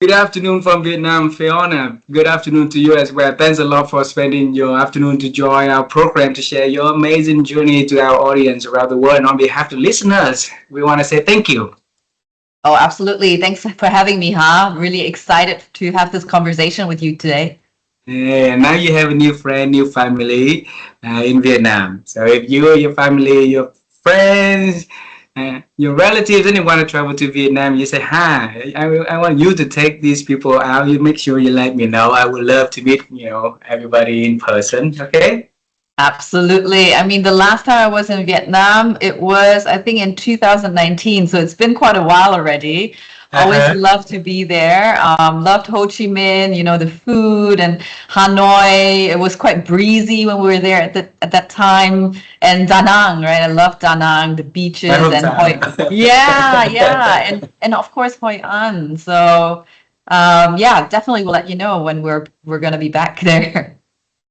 Good afternoon from Vietnam, Fyiona. Good afternoon to you as well. Thanks a lot for spending your afternoon to join our program to share your amazing journey to our audience around the world. And on behalf of the listeners, we want to say thank you. Oh, absolutely. Thanks for having me, huh? I'm really excited to have this conversation with you today. And now you have a new friend, new family in Vietnam. So if you, your family, your friends, your relatives, anyone want to travel to Vietnam, you say, hi, I want you to take these people out. You make sure you let me know. I would love to meet, everybody in person. Okay? Absolutely. I mean, the last time I was in Vietnam, it was, I think, in 2019. So it's been quite a while already. Always Uh-huh. loved to be there. Loved Ho Chi Minh, the food, and Hanoi. It was quite breezy when we were there at that time. And Da Nang, right? I love Da Nang, the My beaches and Hoi. Yeah, yeah, hometown. and of course Hoi An. So yeah, definitely we'll let you know when we're gonna be back there.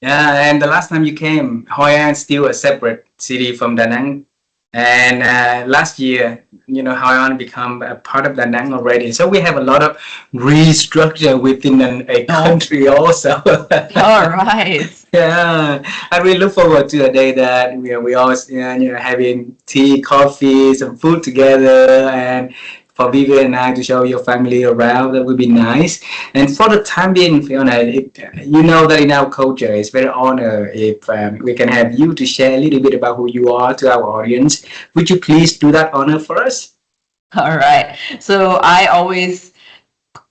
Yeah, and the last time you came, Hoi An is still a separate city from Da Nang. And last year, Hoi An become a part of Da Nang already. So we have a lot of restructure within a Oh, country also. all right. Yeah, I really look forward to a day that we all having tea, coffee, some food together, and for Vivian and I to show your family around. That would be nice. And for the time being, Fiona, you know that in our culture, it's very honor if we can have you to share a little bit about who you are to our audience. Would you please do that honor for us? All right. So I always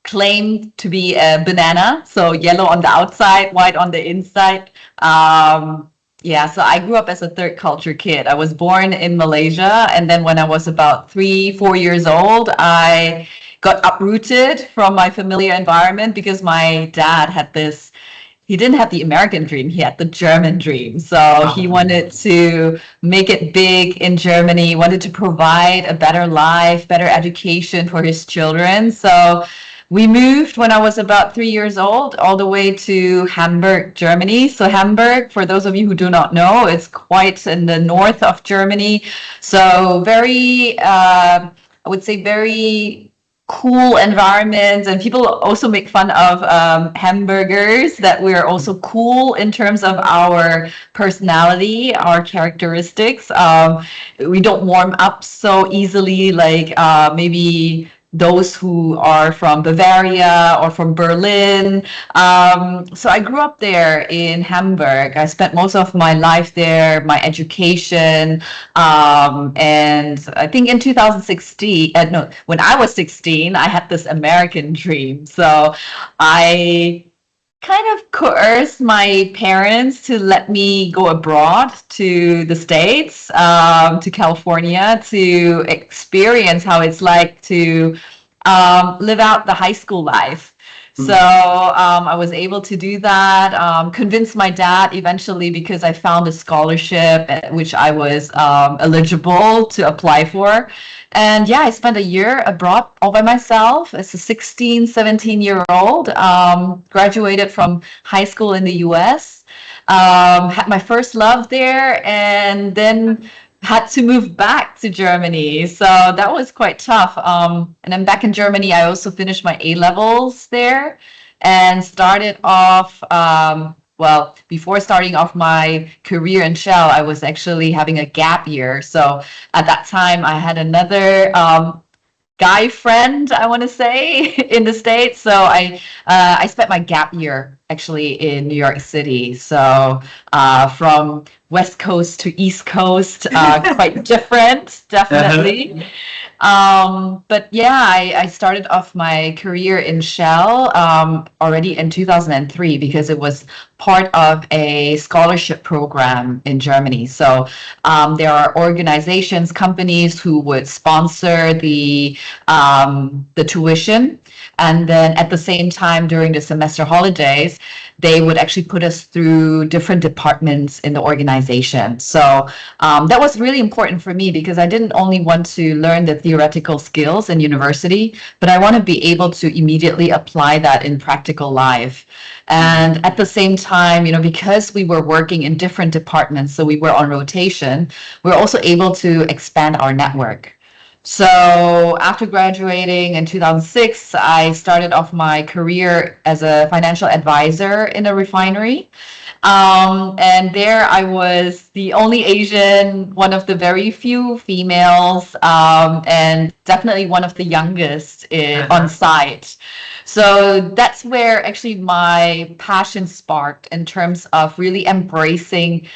claim to be a banana, so yellow on the outside, white on the inside. Yeah, so I grew up as a third culture kid. I was born in Malaysia, and then when I was about 3, 4 years old, I got uprooted from my familiar environment because my dad had this. He didn't have the American dream, he had the German dream. So he wanted to make it big in Germany, wanted to provide a better life, better education for his children. So we moved when I was about 3 years old, all the way to Hamburg, Germany. So Hamburg, for those of you who do not know, it's quite in the north of Germany. So very, I would say very cool environment, and people also make fun of hamburgers, that we're also cool in terms of our personality, our characteristics. We don't warm up so easily like maybe those who are from Bavaria or from Berlin. So I grew up there in Hamburg. I spent most of my life there, my education. And I think in 2016, no, when I was 16, I had this American dream. So I kind of coerced my parents to let me go abroad to the States, to California, to experience how it's like to live out the high school life. So I was able to do that, convince my dad eventually because I found a scholarship which I was eligible to apply for. And yeah, I spent a year abroad all by myself as a 16, 17-year-old, graduated from high school in the US, had my first love there, and then had to move back to Germany. So that was quite tough. And then back in Germany, I also finished my A levels there and started off. Well, before starting off my career in Shell, I was actually having a gap year. So at that time, I had another guy friend, I want to say, in the States. So I spent my gap year actually in New York City. So from West Coast to East Coast, quite different, Uh-huh. definitely. But yeah, I started off my career in Shell already in 2003 because it was part of a scholarship program in Germany. So there are organizations, companies who would sponsor the tuition, and then at the same time during the semester holidays, they would actually put us through different departments in the organization. So that was really important for me because I didn't only want to learn the theoretical skills in university, but I want to be able to immediately apply that in practical life. And at the same time, because we were working in different departments, so we were on rotation, we we're also able to expand our network. So after graduating in 2006, I started off my career as a financial advisor in a refinery. And there I was the only Asian, one of the very few females, and definitely one of the youngest on site. So that's where actually my passion sparked in terms of really embracing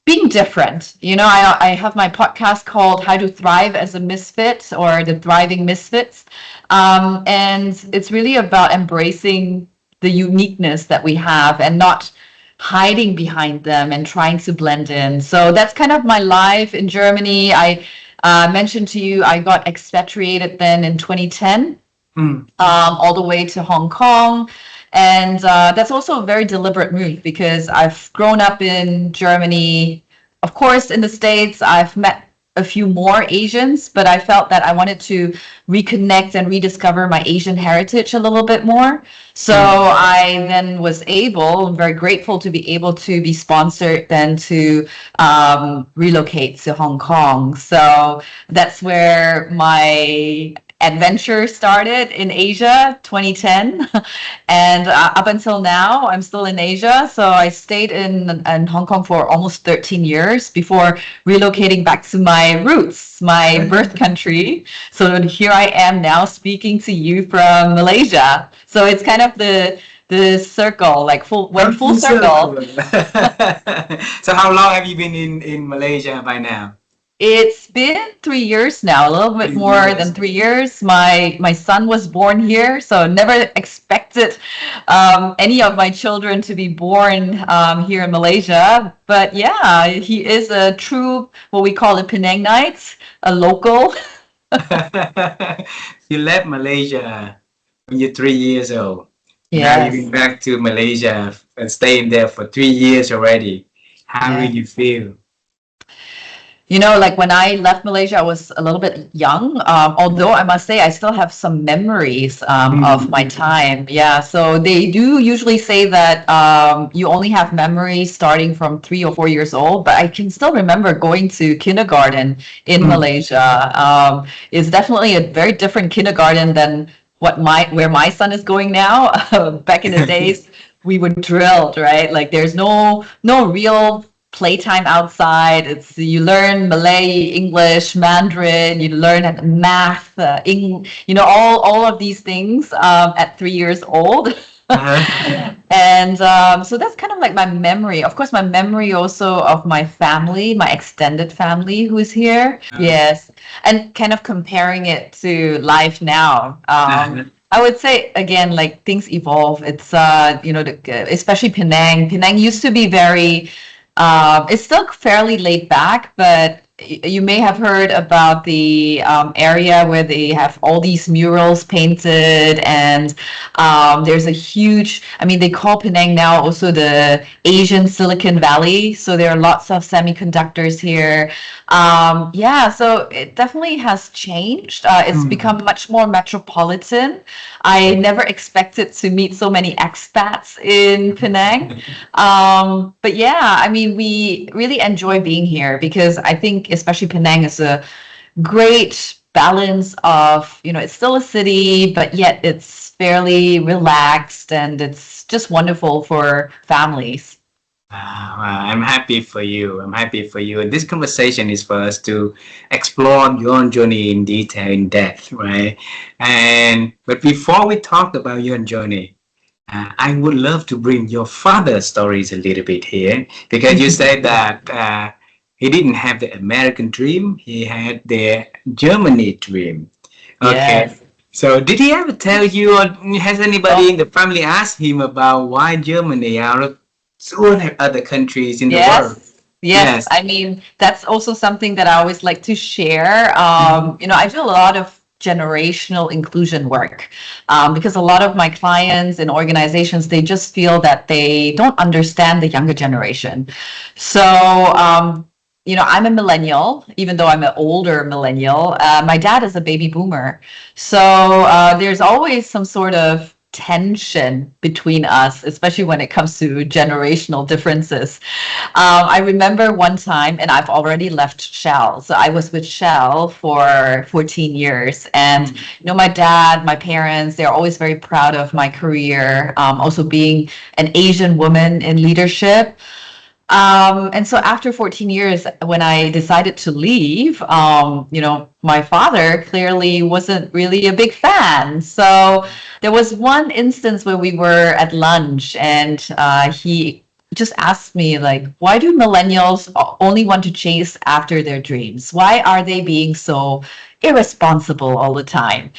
being different. I have my podcast called How to Thrive as a Misfit, or the Thriving Misfits. And it's really about embracing the uniqueness that we have and not hiding behind them and trying to blend in. So that's kind of my life in Germany. I mentioned to you, I got expatriated then in 2010, all the way to Hong Kong. And that's also a very deliberate move because I've grown up in Germany. Of course, in the States, I've met a few more Asians, but I felt that I wanted to reconnect and rediscover my Asian heritage a little bit more. So I then was I'm very grateful to be able to be sponsored then to relocate to Hong Kong. So that's where my adventure started in Asia, 2010. And up until now, I'm still in Asia. So I stayed in Hong Kong for almost 13 years before relocating back to my roots, my birth country. So here I am now speaking to you from Malaysia. So it's kind of the circle, like full circle. So how long have you been in Malaysia by now? It's been 3 years now, a little bit more than 3 years. My son was born here, so never expected any of my children to be born here in Malaysia. But yeah, he is a true, what we call a Penangite, a local. You left Malaysia when you're 3 years old. Now you've Yes. been back to Malaysia and staying there for 3 years already. How do Yeah. you feel? Like when I left Malaysia, I was a little bit young. Although I must say I still have some memories of my time. Yeah, so they do usually say that you only have memories starting from 3 or 4 years old, but I can still remember going to kindergarten in Malaysia. It's definitely a very different kindergarten than where my son is going now. Back in the days, we were drilled, right? Like there's no real playtime outside. It's you learn Malay, English, Mandarin. You learn math, all of these things at 3 years old. And so that's kind of like my memory. Of course, my memory also of my family, my extended family who is here. Yes, and kind of comparing it to life now. I would say again, like things evolve. It's especially Penang. Penang used to be very it's still fairly laid back, but you may have heard about the area where they have all these murals painted, and there's a huge, they call Penang now also the Asian Silicon Valley. So there are lots of semiconductors here. Yeah, so it definitely has changed. It's become much more metropolitan. I never expected to meet so many expats in Penang. But yeah, we really enjoy being here because I think especially Penang is a great balance of, it's still a city, but yet it's fairly relaxed and it's just wonderful for families. I'm happy for you. I'm happy for you. And this conversation is for us to explore your journey in detail, in depth, right? But before we talk about your journey, I would love to bring your father's stories a little bit here, because you said that he didn't have the American dream, he had the Germany dream. Okay. Yes. So did he ever tell you, or has anybody in the family asked him about why Germany out of all the other countries in the world? Yes. That's also something that I always like to share. I do a lot of generational inclusion work because a lot of my clients and organizations, they just feel that they don't understand the younger generation. So, I'm a millennial, even though I'm an older millennial. My dad is a baby boomer. So there's always some sort of tension between us, especially when it comes to generational differences. I remember one time, and I've already left Shell. So I was with Shell for 14 years. And, my dad, my parents, they're always very proud of my career, also being an Asian woman in leadership. And so after 14 years, when I decided to leave, my father clearly wasn't really a big fan. So there was one instance where we were at lunch and he just asked me, like, why do millennials only want to chase after their dreams? Why are they being so irresponsible all the time?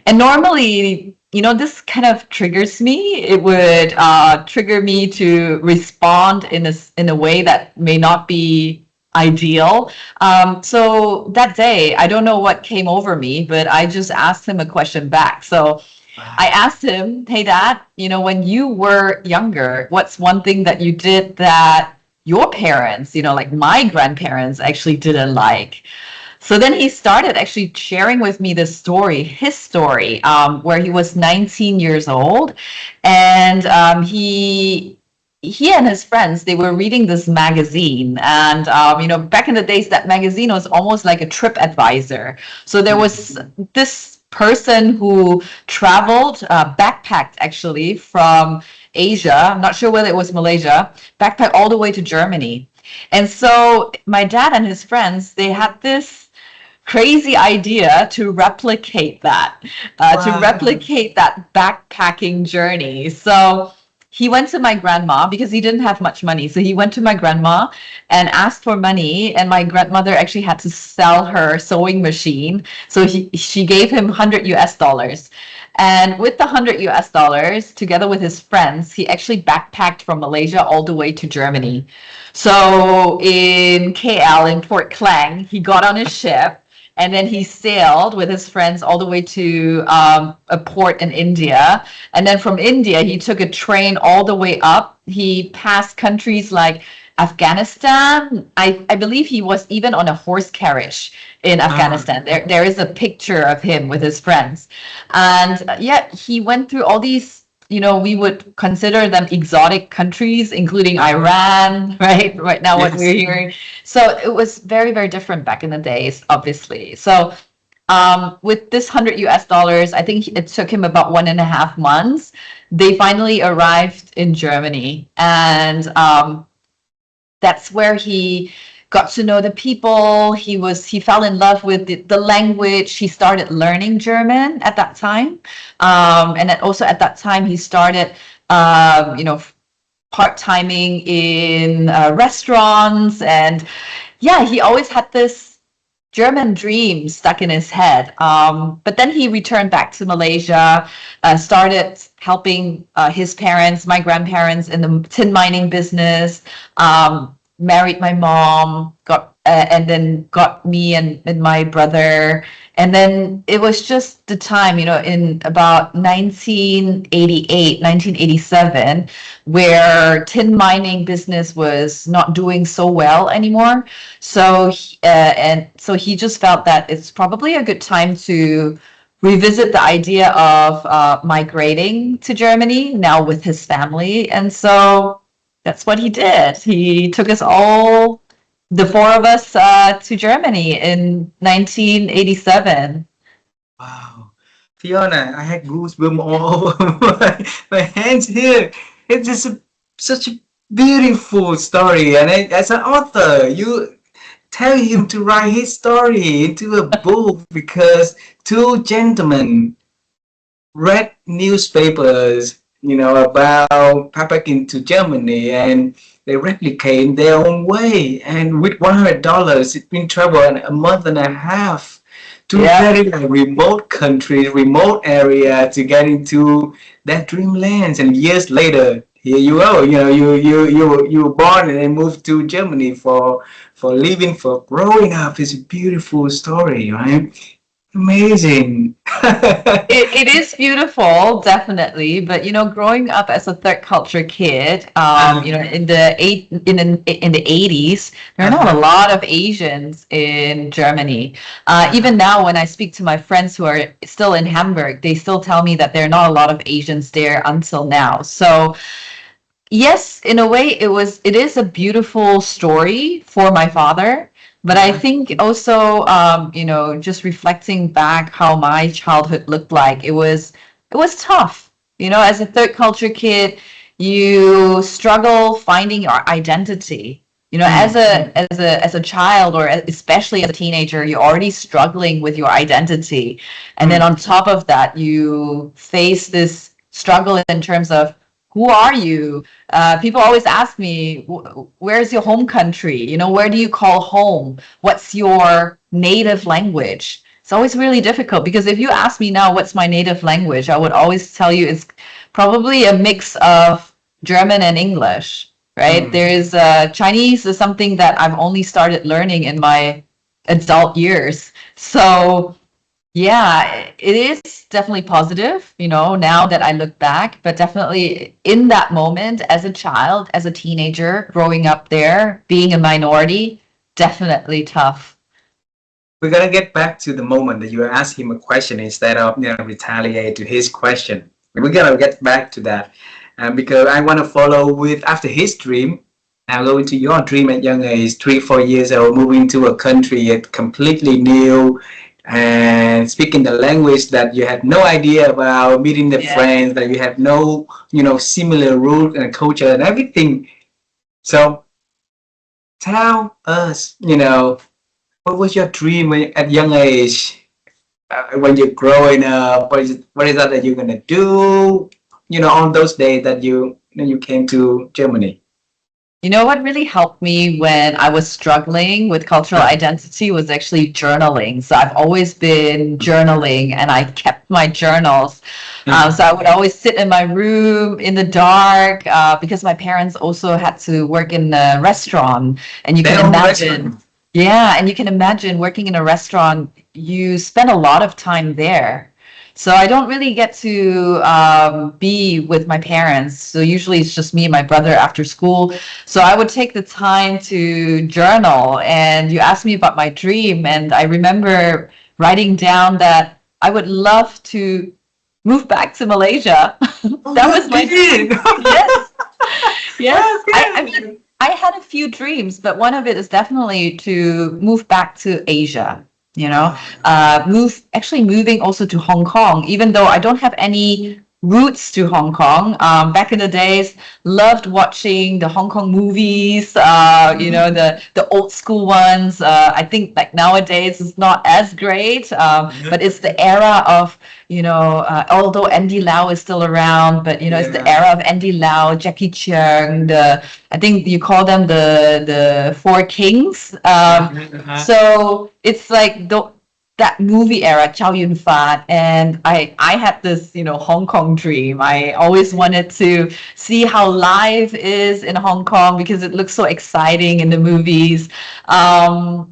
And normally, this kind of triggers me. It would trigger me to respond in a way that may not be ideal. So that day, I don't know what came over me, but I just asked him a question back. So I asked him, hey, Dad, when you were younger, what's one thing that you did that your parents, like my grandparents, actually didn't like? So then he started actually sharing with me this story, his story, where he was 19 years old, and he and his friends, they were reading this magazine, and back in the days, that magazine was almost like a trip advisor. So there was this person who traveled, backpacked actually from Asia. I'm not sure whether it was Malaysia, backpacked all the way to Germany. And so my dad and his friends, they had this crazy idea to replicate that, backpacking journey. So he went to my grandma because he didn't have much money. So he went to my grandma and asked for money, and my grandmother actually had to sell her sewing machine. So she gave him 100 US dollars. And with the 100 US dollars, together with his friends, he actually backpacked from Malaysia all the way to Germany. So in KL, in Port Klang, he got on his ship, and then he sailed with his friends all the way to a port in India. And then from India, he took a train all the way up. He passed countries like Afghanistan. I believe he was even on a horse carriage in Afghanistan. There is a picture of him with his friends. And he went through all these, we would consider them exotic countries, including Iran, right? Right now, what we're hearing. So it was very, very different back in the days, obviously. So with this 100 US dollars, I think it took him about 1.5 months. They finally arrived in Germany, and that's where he got to know the people. He fell in love with the language. He started learning German at that time. And then also at that time, he started, part-timing in restaurants. And he always had this German dream stuck in his head. But then he returned back to Malaysia, started helping his parents, my grandparents, in the tin mining business, married my mom, and then got me and my brother. And then it was just the time, in about 1988, 1987, where tin mining business was not doing so well anymore. So, so he just felt that it's probably a good time to revisit the idea of migrating to Germany now with his family. And so that's what he did. He took us all, the four of us, to Germany in 1987. Wow. Fiona, I had goosebumps all over my hands here. It's just such a beautiful story. And as an author, you tell him to write his story into a book because two gentlemen read newspapers, about backpacking to Germany, and they replicate in their own way. And with $100, it's been travel a month and a half to very remote countries, remote area to get into that dreamlands. And years later, here you are. You were born and then moved to Germany for living, for growing up. It's a beautiful story, right? Amazing. It is beautiful, definitely. But growing up as a third culture kid, in the 80s, there are not a Uh-huh. lot of Asians in Germany. Uh-huh. Even now, when I speak to my friends who are still in Hamburg, they still tell me that there are not a lot of Asians there until now. So yes, in a way, it is a beautiful story for my father. But I Uh-huh. think also, just reflecting back how my childhood looked like, it was tough. As a third culture kid, you struggle finding your identity. As Mm. a child, or especially as a teenager, you're already struggling with your identity, and then Mm. on top of that, you face this struggle in terms of who are you? People always ask me, where's your home country? Where do you call home? What's your native language? It's always really difficult because if you ask me now, what's my native language? I would always tell you it's probably a mix of German and English, right? Mm. There's Chinese is something that I've only started learning in my adult years. So yeah, it is definitely positive, now that I look back, but definitely in that moment as a child, as a teenager, growing up there, being a minority, definitely tough. We're gonna get back to the moment that you ask him a question instead of retaliate to his question. We're gonna get back to that, because I want to follow with after his dream. Now going to your dream at young age, 3, 4 years old, moving to a country yet completely new, and speaking the language that you had no idea about, meeting the Yeah. friends that you have no similar root and culture and everything. So tell us, what was your dream at young age? When you're growing up, what is that you're gonna do? On those days that you came to Germany. What really helped me when I was struggling with cultural identity was actually journaling. So I've always been journaling and I kept my journals. So I would always sit in my room in the dark because my parents also had to work in a restaurant. And you can Their own imagine, restaurant. yeah, and you can imagine working in a restaurant, you spend a lot of time there. So I don't really get to be with my parents. So usually it's just me and my brother after school. So I would take the time to journal. And you asked me about my dream, and I remember writing down that I would love to move back to Malaysia. Oh, That you was my did. dream. Yes, yes. That's I mean, good. I had a few dreams, but one of it is definitely to move back to Asia. Moving also to Hong Kong, even though I don't have any roots to Hong Kong. Back in the days, loved watching the Hong Kong movies, the old school ones. I think like nowadays it's not as great, but it's the era of, although Andy Lau is still around, but it's the Yeah. era of Andy Lau, Jackie Cheung, I think you call them the Four Kings. So it's like that movie era, Chow Yun Fat, and I had this Hong Kong dream. I always wanted to see how life is in Hong Kong because it looks so exciting in the movies. And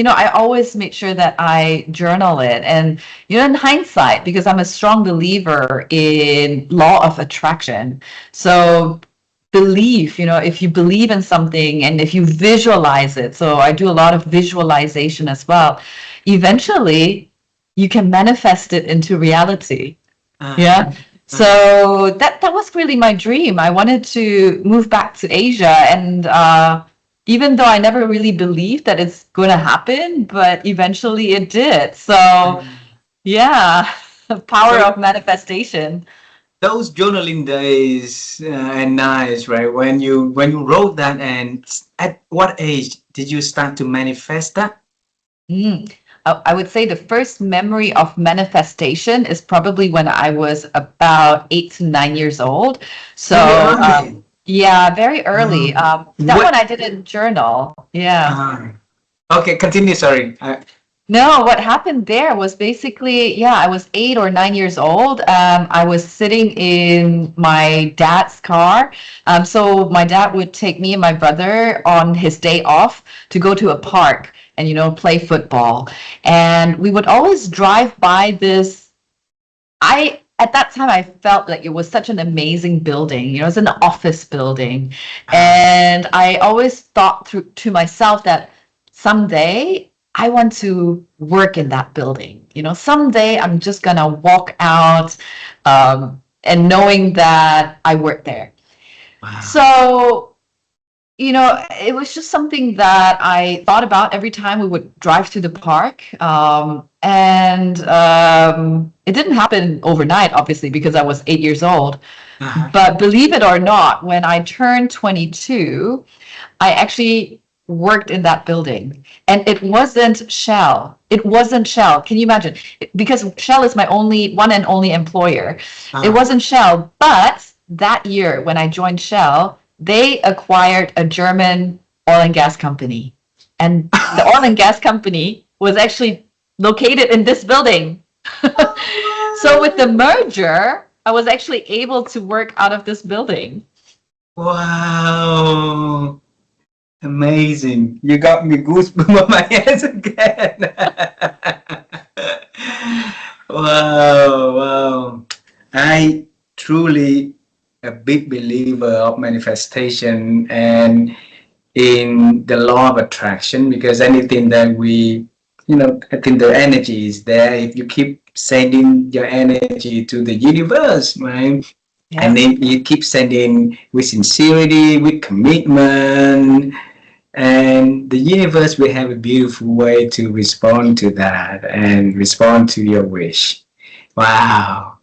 I always make sure that I journal it. And in hindsight, because I'm a strong believer in law of attraction, so belief, if you believe in something and if you visualize it, so I do a lot of visualization as well, eventually you can manifest it into reality. Uh, Yeah. So that was really my dream. I wanted to move back to Asia, and even though I never really believed that it's going to happen, but eventually it did. So yeah, power so of manifestation. those journaling days and nights, right? When you wrote that, and at what age did you start to manifest that? Mm. I would say the first memory of manifestation is probably when I was about 8 to 9 years old. Really So, early. yeah, very early. That one What? I didn't journal. Yeah. Uh, okay, continue. Sorry. No, what happened there was basically, yeah, I was 8 or 9 years old. I was sitting in my dad's car. So my dad would take me and my brother on his day off to go to a park and, play football. And we would always drive by this. At that time, I felt like it was such an amazing building. It was an office building. And I always thought to myself that someday I want to work in that building. Someday I'm just gonna walk out, and knowing that I work there. Wow. So, it was just something that I thought about every time we would drive to the park. And it didn't happen overnight, obviously, because I was 8 years old. But believe it or not, when I turned 22, I actually worked in that building, and it wasn't Shell. It wasn't Shell. Can you imagine? Because Shell is my one and only employer. It wasn't Shell, but that year when I joined Shell, they acquired a German oil and gas company, and the oil and gas company was actually located in this building. So with the merger, I was actually able to work out of this building. Wow. Amazing. You got me goosebumps on my hands again. Wow, wow. I truly a big believer of manifestation and in the law of attraction, because anything that I think the energy is there. If you keep sending your energy to the universe, right? Yeah. And then you keep sending with sincerity, with commitment, and the universe will have a beautiful way to respond to that and respond to your wish. Wow.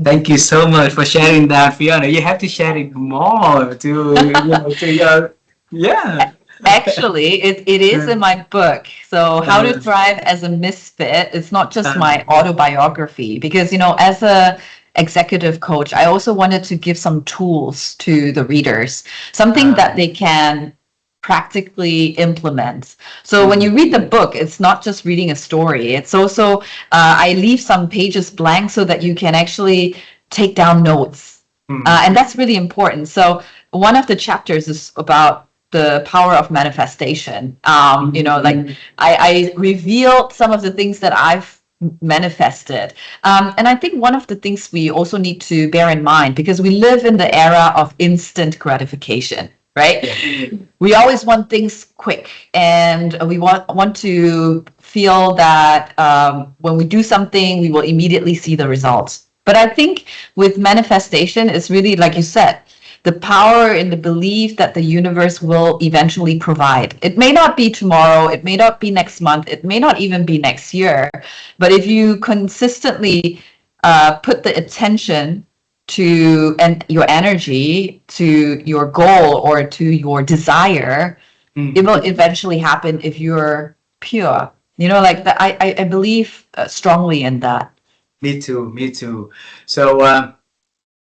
Thank you so much for sharing that, Fyiona. You have to share it more to your, yeah. Actually, it is in my book. So How to Thrive as a Misfit. It's not just my autobiography, because, as a executive coach, I also wanted to give some tools to the readers, something that they can practically implement. So when you read the book, it's not just reading a story. It's also, I leave some pages blank so that you can actually take down notes. And that's really important. So one of the chapters is about the power of manifestation. I revealed some of the things that I've manifested. And I think one of the things we also need to bear in mind, because we live in the era of instant gratification, right? Yeah. We always want things quick, and we want to feel that when we do something, we will immediately see the results. But I think with manifestation, it's really, like you said, the power in the belief that the universe will eventually provide. It may not be tomorrow, it may not be next month, it may not even be next year, but if you consistently put the attention to and your energy to your goal or to your desire, it will eventually happen if you're pure. Like that. I believe strongly in that. Me too. So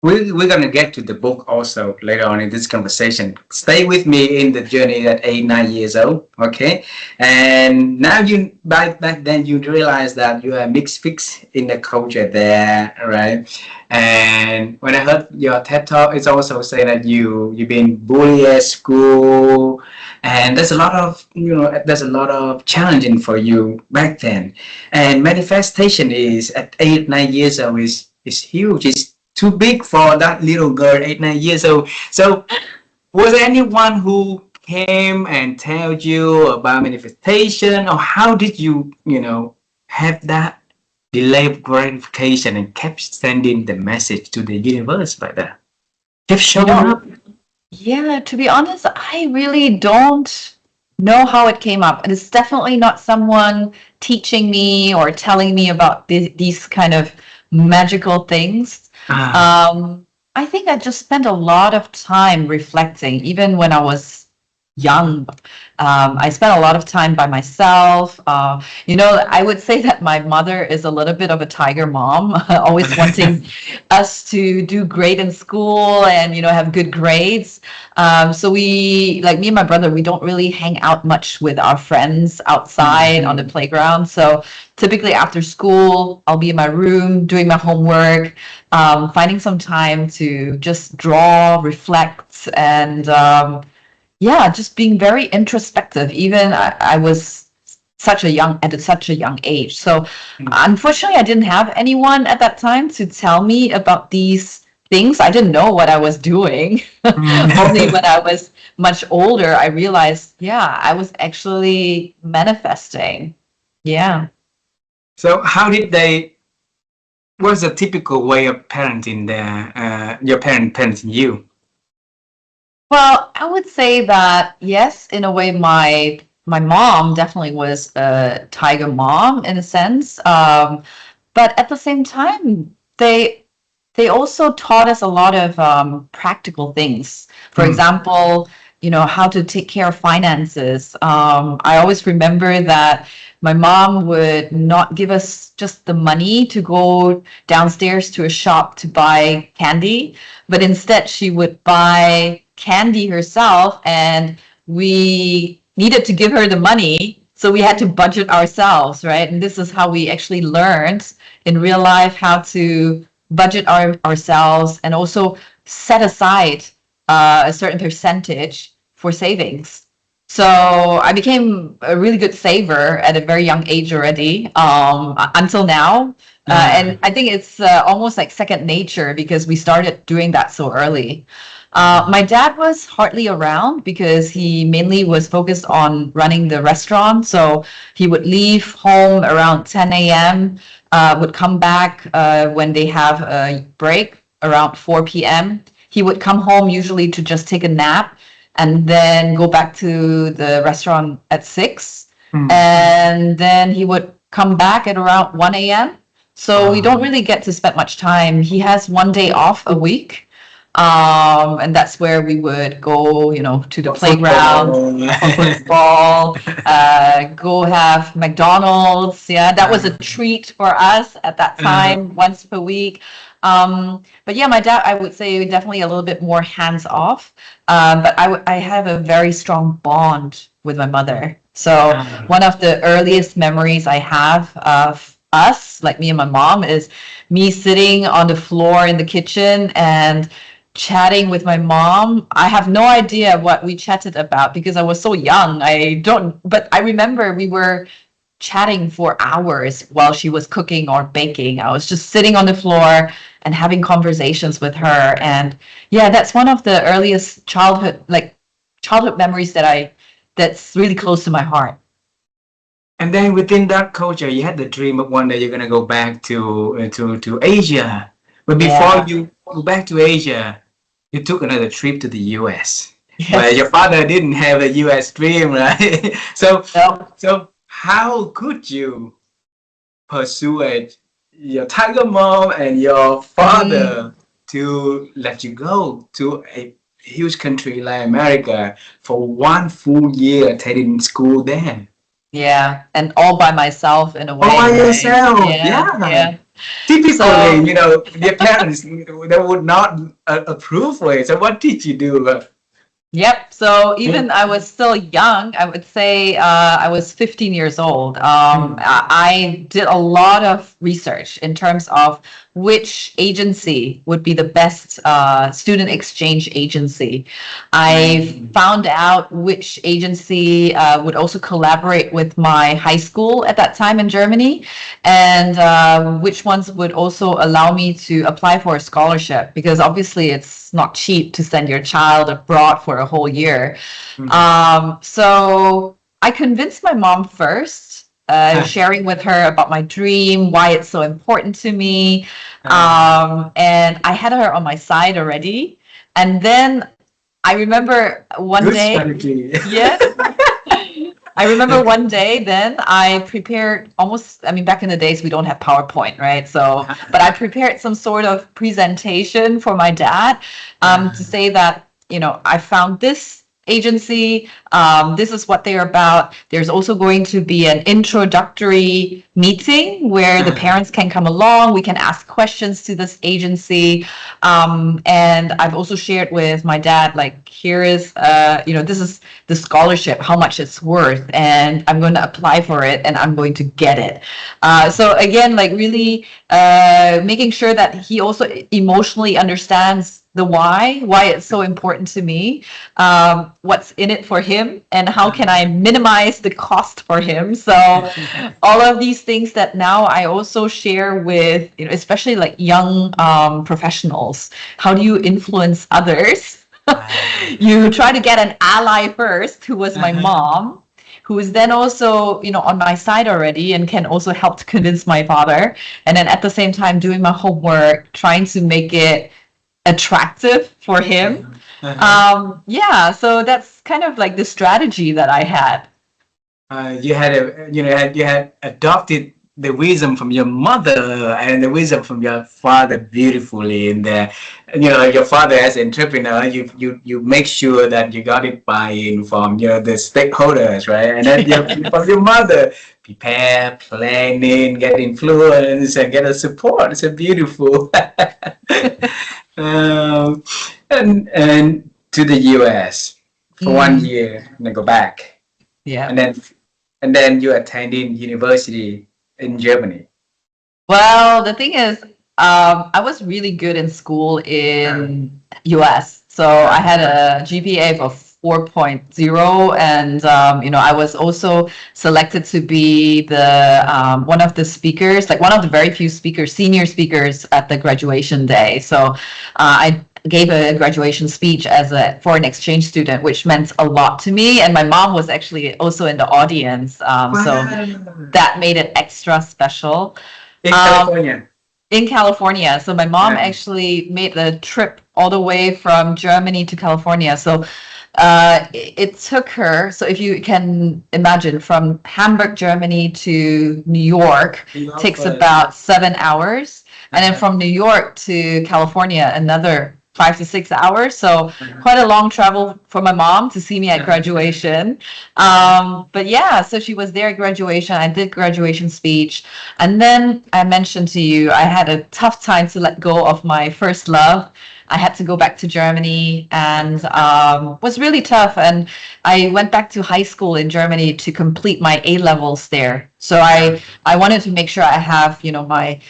we're gonna get to the book also later on in this conversation. Stay with me in the journey at 8-9 years old, okay? And now you back then you realize that you are mixed fix in the culture there, right? And when I heard your TED talk, it's also saying that you've been bullied at school, and there's a lot of challenging for you back then. And manifestation is at 8-9 years old is huge. It's too big for that little girl, 8-9 years old. So was there anyone who came and tell you about manifestation, or how did you have that delayed gratification and kept sending the message to the universe like that? Kept showing up? Yeah, to be honest, I really don't know how it came up. And it's definitely not someone teaching me or telling me about these kind of magical things. I think I just spent a lot of time reflecting, even when I was young. I spent a lot of time by myself. I would say that my mother is a little bit of a tiger mom, always wanting us to do great in school and, have good grades. So like me and my brother, we don't really hang out much with our friends outside on the playground. So typically after school, I'll be in my room doing my homework, finding some time to just draw, reflect, and just being very introspective. Even I was at such a young age. So unfortunately, I didn't have anyone at that time to tell me about these things. I didn't know what I was doing. Only when I was much older, I realized, I was actually manifesting. Yeah. So how did they? What's the typical way of parenting your parenting you? Well, I would say that yes, in a way, my mom definitely was a tiger mom in a sense. But at the same time, they also taught us a lot of practical things. For example, how to take care of finances. I always remember that my mom would not give us just the money to go downstairs to a shop to buy candy, but instead she would buy candy herself, and we needed to give her the money. So we had to budget ourselves, right? And this is how we actually learned in real life how to budget ourselves and also set aside a certain percentage for savings. So I became a really good saver at a very young age already, until now. And I think it's almost like second nature because we started doing that so early. My dad was hardly around because he mainly was focused on running the restaurant. So he would leave home around 10 a.m., would come back when they have a break around 4 p.m. He would come home usually to just take a nap and then go back to the restaurant at 6. And then he would come back at around 1 a.m. So we don't really get to spend much time. He has one day off a week. And that's where we would go, to the playground for football, go have McDonald's. Yeah, that was a treat for us at that time, once per week. But yeah, my dad, I would say definitely a little bit more hands off. But I have a very strong bond with my mother. So one of the earliest memories I have of us, like me and my mom, is me sitting on the floor in the kitchen and chatting with my mom. I have no idea what we chatted about because I was so young. But I remember we were chatting for hours while she was cooking or baking. I was just sitting on the floor and having conversations with her. And yeah, that's one of the earliest childhood memories that's really close to my heart. And then within that culture, you had the dream of one day you're gonna go back to Asia. But before you go back to Asia, you took another trip to the US. Yes. But your father didn't have a US dream, right? So how could you persuade your tiger mom and your father to let you go to a huge country like America for one full year attending school there? Yeah, and all by myself in a way. All by right? yourself, Yeah. Typically, their parents, they would not approve for it. So what did you do? Yep. So even I was still young, I would say I was 15 years old. I did a lot of research in terms of which agency would be the best student exchange agency. I found out which agency would also collaborate with my high school at that time in Germany, and which ones would also allow me to apply for a scholarship, because obviously it's not cheap to send your child abroad for a whole year. So I convinced my mom first, sharing with her about my dream, why it's so important to me. And I had her on my side already. And then I remember one day. Yes. I remember one day then I prepared back in the days we don't have PowerPoint, right? So, but I prepared some sort of presentation for my dad to say that, I found this agency. This is what they're about. There's also going to be an introductory meeting where the parents can come along. We can ask questions to this agency. And I've also shared with my dad, like, here is, this is the scholarship, how much it's worth, and I'm going to apply for it and I'm going to get it. So again, like really making sure that he also emotionally understands the why it's so important to me, what's in it for him, and how can I minimize the cost for him. So all of these things that now I also share with, especially like young professionals. How do you influence others? You try to get an ally first, who was my mom, who is then also, on my side already and can also help to convince my father. And then at the same time, doing my homework, trying to make it attractive for him. So that's kind of like the strategy that I had. You had adopted the wisdom from your mother and the wisdom from your father beautifully. And your father as an entrepreneur, you make sure that you got it buy-in from the stakeholders, right? And then from your mother, prepare, planning, get influence, and get a support. It's a beautiful. And to the US for 1 year, and then go back. Yeah. And then you attending university in Germany. Well, the thing is, I was really good in school in US. So I had a GPA of 4.0, and I was also selected to be the one of the speakers, like one of the very few speakers, senior speakers at the graduation day. So I gave a graduation speech as a foreign exchange student, which meant a lot to me. And my mom was actually also in the audience, so that made it extra special. In California. In California. So my mom actually made the trip all the way from Germany to California. So it took her, so if you can imagine, from Hamburg, Germany to New York, takes about 7 hours. And then from New York to California, another 5 to 6 hours. So quite a long travel for my mom to see me at graduation. But yeah, so she was there at graduation. I did graduation speech. And then I mentioned to you, I had a tough time to let go of my first love. I had to go back to Germany, and was really tough. And I went back to high school in Germany to complete my A levels there. So I wanted to make sure I have, my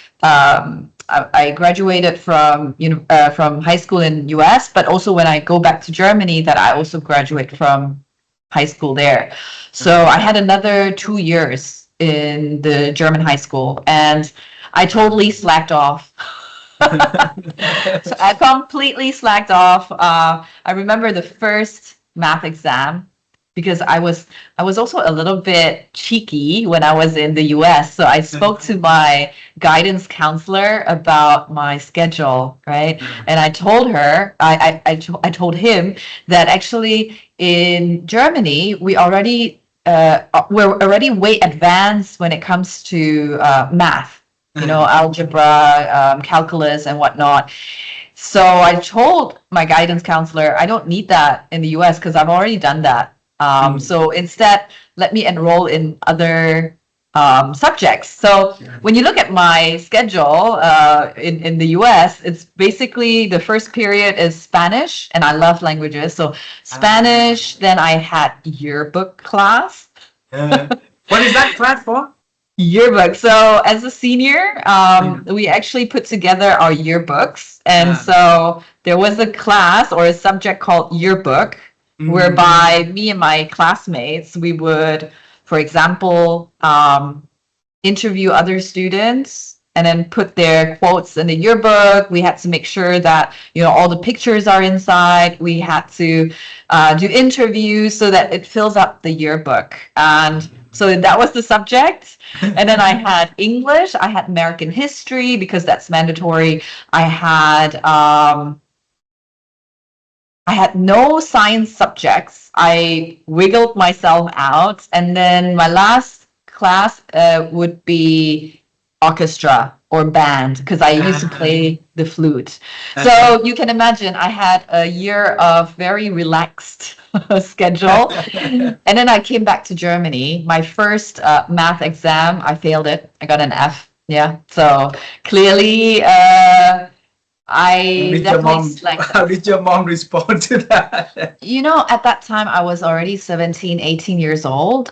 I graduated from high school in US, but also when I go back to Germany, that I also graduate from high school there. So I had another 2 years in the German high school, and I totally slacked off. So I completely slacked off. I remember the first math exam, because I was also a little bit cheeky when I was in the US. So I spoke to my guidance counselor about my schedule, right? And I told her, I told him that actually in Germany we're already way advanced when it comes to math, algebra, calculus, and whatnot. So I told my guidance counselor, I don't need that in the US because I've already done that. So instead, let me enroll in other subjects. So when you look at my schedule in the US, it's basically the first period is Spanish, and I love languages. So Spanish, then I had yearbook class. What is that class for? Yearbook. So as a senior, we actually put together our yearbooks. And so there was a class or a subject called yearbook, whereby me and my classmates, we would, for example, interview other students and then put their quotes in the yearbook. We had to make sure that, all the pictures are inside. We had to do interviews so that it fills up the yearbook. And so that was the subject. And then I had English, I had American history, because that's mandatory. I had no science subjects. I wiggled myself out. And then my last class would be orchestra. or band because I used to Ah, play the flute. okay. So you can imagine I had a year of very relaxed schedule. And then I came back to Germany. My first math exam, I failed it. I got an F. Yeah. So clearly, How I did your definitely mom, slacked how off. did your mom respond to that? You know, at that time, I was already 17, 18 years old.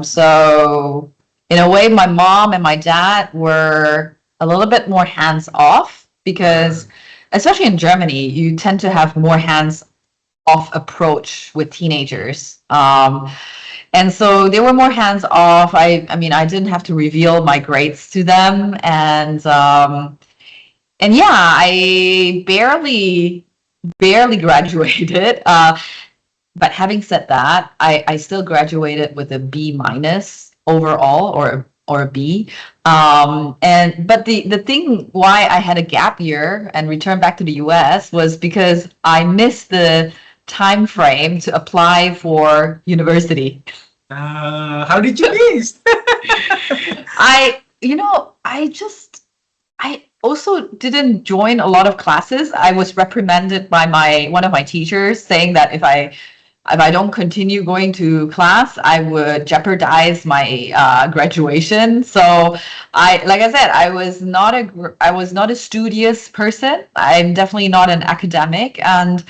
So in a way, my mom and my dad were a little bit more hands off because, especially in Germany, you tend to have more hands off approach with teenagers. And so they were more hands off. I mean, I didn't have to reveal my grades to them, and yeah, I barely graduated. But having said that, I still graduated with a B minus overall, or a B. And but the thing why I had a gap year and returned back to the US was because I missed the time frame to apply for university. How did you miss? I also didn't join a lot of classes. I was reprimanded by my one of my teachers saying that if I don't continue going to class, I would jeopardize my graduation. So like I said, I was not a studious person. I'm definitely not an academic, and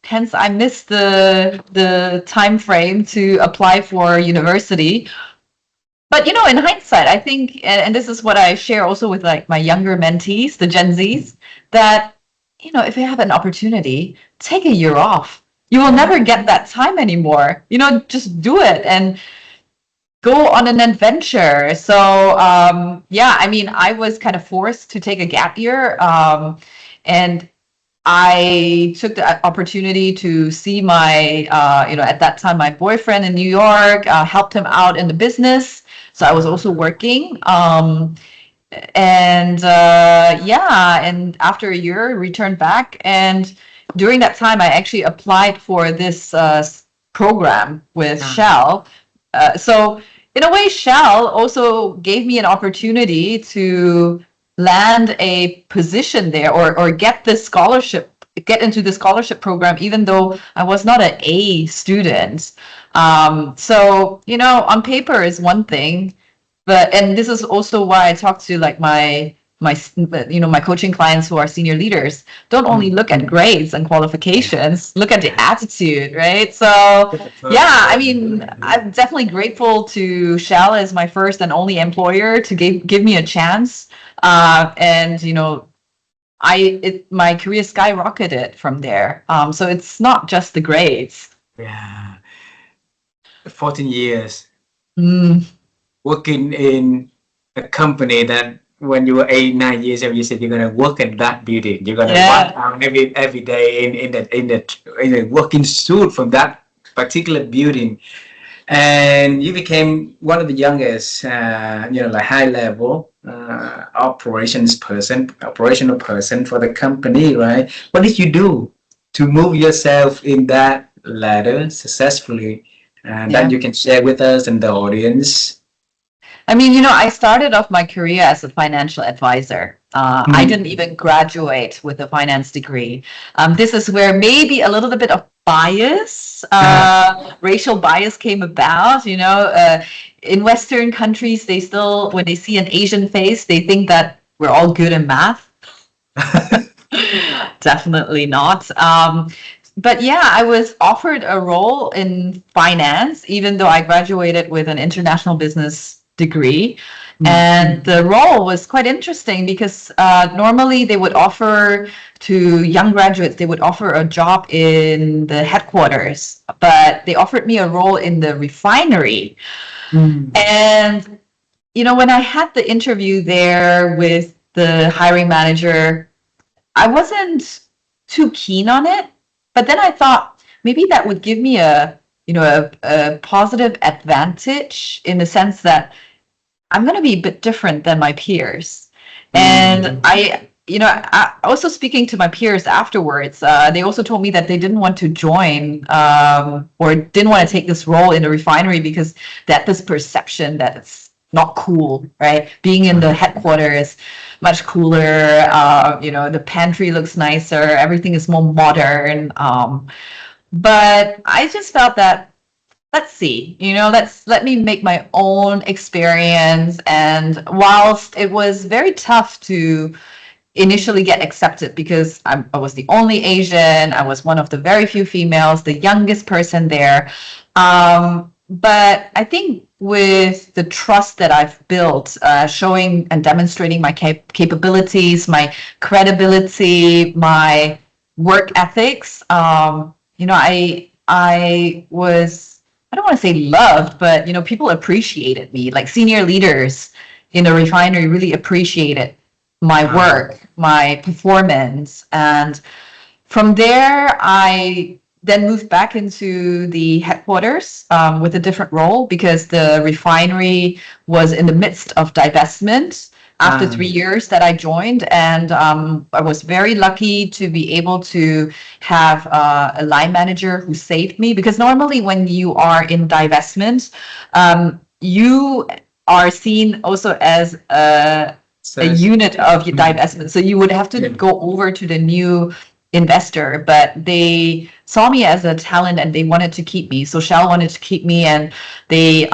hence I missed the time frame to apply for university. But in hindsight, I think, and this is what I share also with like my younger mentees, the Gen Zs, that if you have an opportunity, take a year off. You will never get that time anymore. Just do it and go on an adventure. So yeah, I mean, I was kind of forced to take a gap year, and I took the opportunity to see my, at that time, my boyfriend in New York, helped him out in the business. So I was also working. And yeah, and after a year, returned back. And during that time, I actually applied for this program with Shell. So in a way, Shell also gave me an opportunity to land a position there, or get into the scholarship program, even though I was not an A student. So on paper is one thing, and this is also why I talk to like my coaching clients who are senior leaders. Don't only look at grades and qualifications, look at the attitude, right? So yeah, I mean, I'm definitely grateful to Shell as my first and only employer to give me a chance. And my career skyrocketed from there. So it's not just the grades. Yeah, 14 years Mm, working in a company that when you were 8, 9 years old, you said you're gonna work in that building. You're gonna yeah. run out every day in a working suit from that particular building, and you became one of the youngest, like high level operational person for the company, right? What did you do to move yourself in that ladder successfully, and that Yeah. you can share with us and the audience? I mean, I started off my career as a financial advisor. I didn't even graduate with a finance degree. This is where maybe a little bit of bias, racial bias came about. In Western countries, they still, when they see an Asian face, they think that we're all good in math. Definitely not. But yeah, I was offered a role in finance, even though I graduated with an international business degree. And the role was quite interesting because normally they would offer to young graduates, they would offer a job in the headquarters, but they offered me a role in the refinery. And, when I had the interview there with the hiring manager, I wasn't too keen on it, but then I thought maybe that would give me a positive advantage in the sense that I'm going to be a bit different than my peers. And also speaking to my peers afterwards, they also told me that they didn't want to join or didn't want to take this role in the refinery because they had this perception that it's not cool, right? Being in the headquarters, much cooler. The pantry looks nicer. Everything is more modern. But I just felt that let's see, let me make my own experience. And whilst it was very tough to initially get accepted because I was the only Asian, I was one of the very few females, the youngest person there. But I think with the trust that I've built, showing and demonstrating my capabilities, my credibility, my work ethics, I was, I don't want to say loved, but people appreciated me. Like senior leaders in the refinery really appreciated my work, my performance. And from there, I then moved back into the headquarters with a different role because the refinery was in the midst of divestment after 3 years that I joined. And I was very lucky to be able to have a line manager who saved me, because normally when you are in divestment, you are seen also as a unit of divestment. So you would have to go over to the new investor, but they saw me as a talent and they wanted to keep me. So Shell wanted to keep me, and they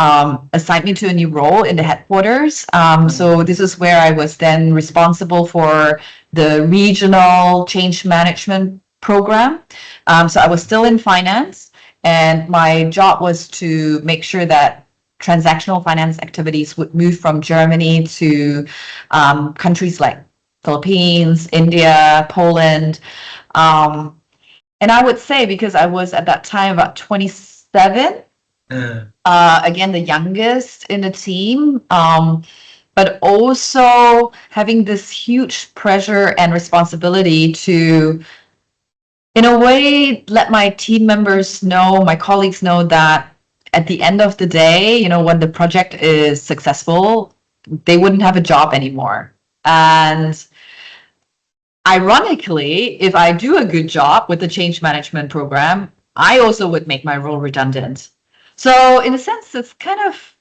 assigned me to a new role in the headquarters. So this is where I was then responsible for the regional change management program. So I was still in finance, and my job was to make sure that transactional finance activities would move from Germany to countries like Philippines, India, Poland. And I would say, because I was at that time about 27, again, the youngest in the team, but also having this huge pressure and responsibility to, in a way, let my team members know, my colleagues know that at the end of the day, when the project is successful, they wouldn't have a job anymore. And ironically, if I do a good job with the change management program, I also would make my role redundant. So in a sense, it's kind of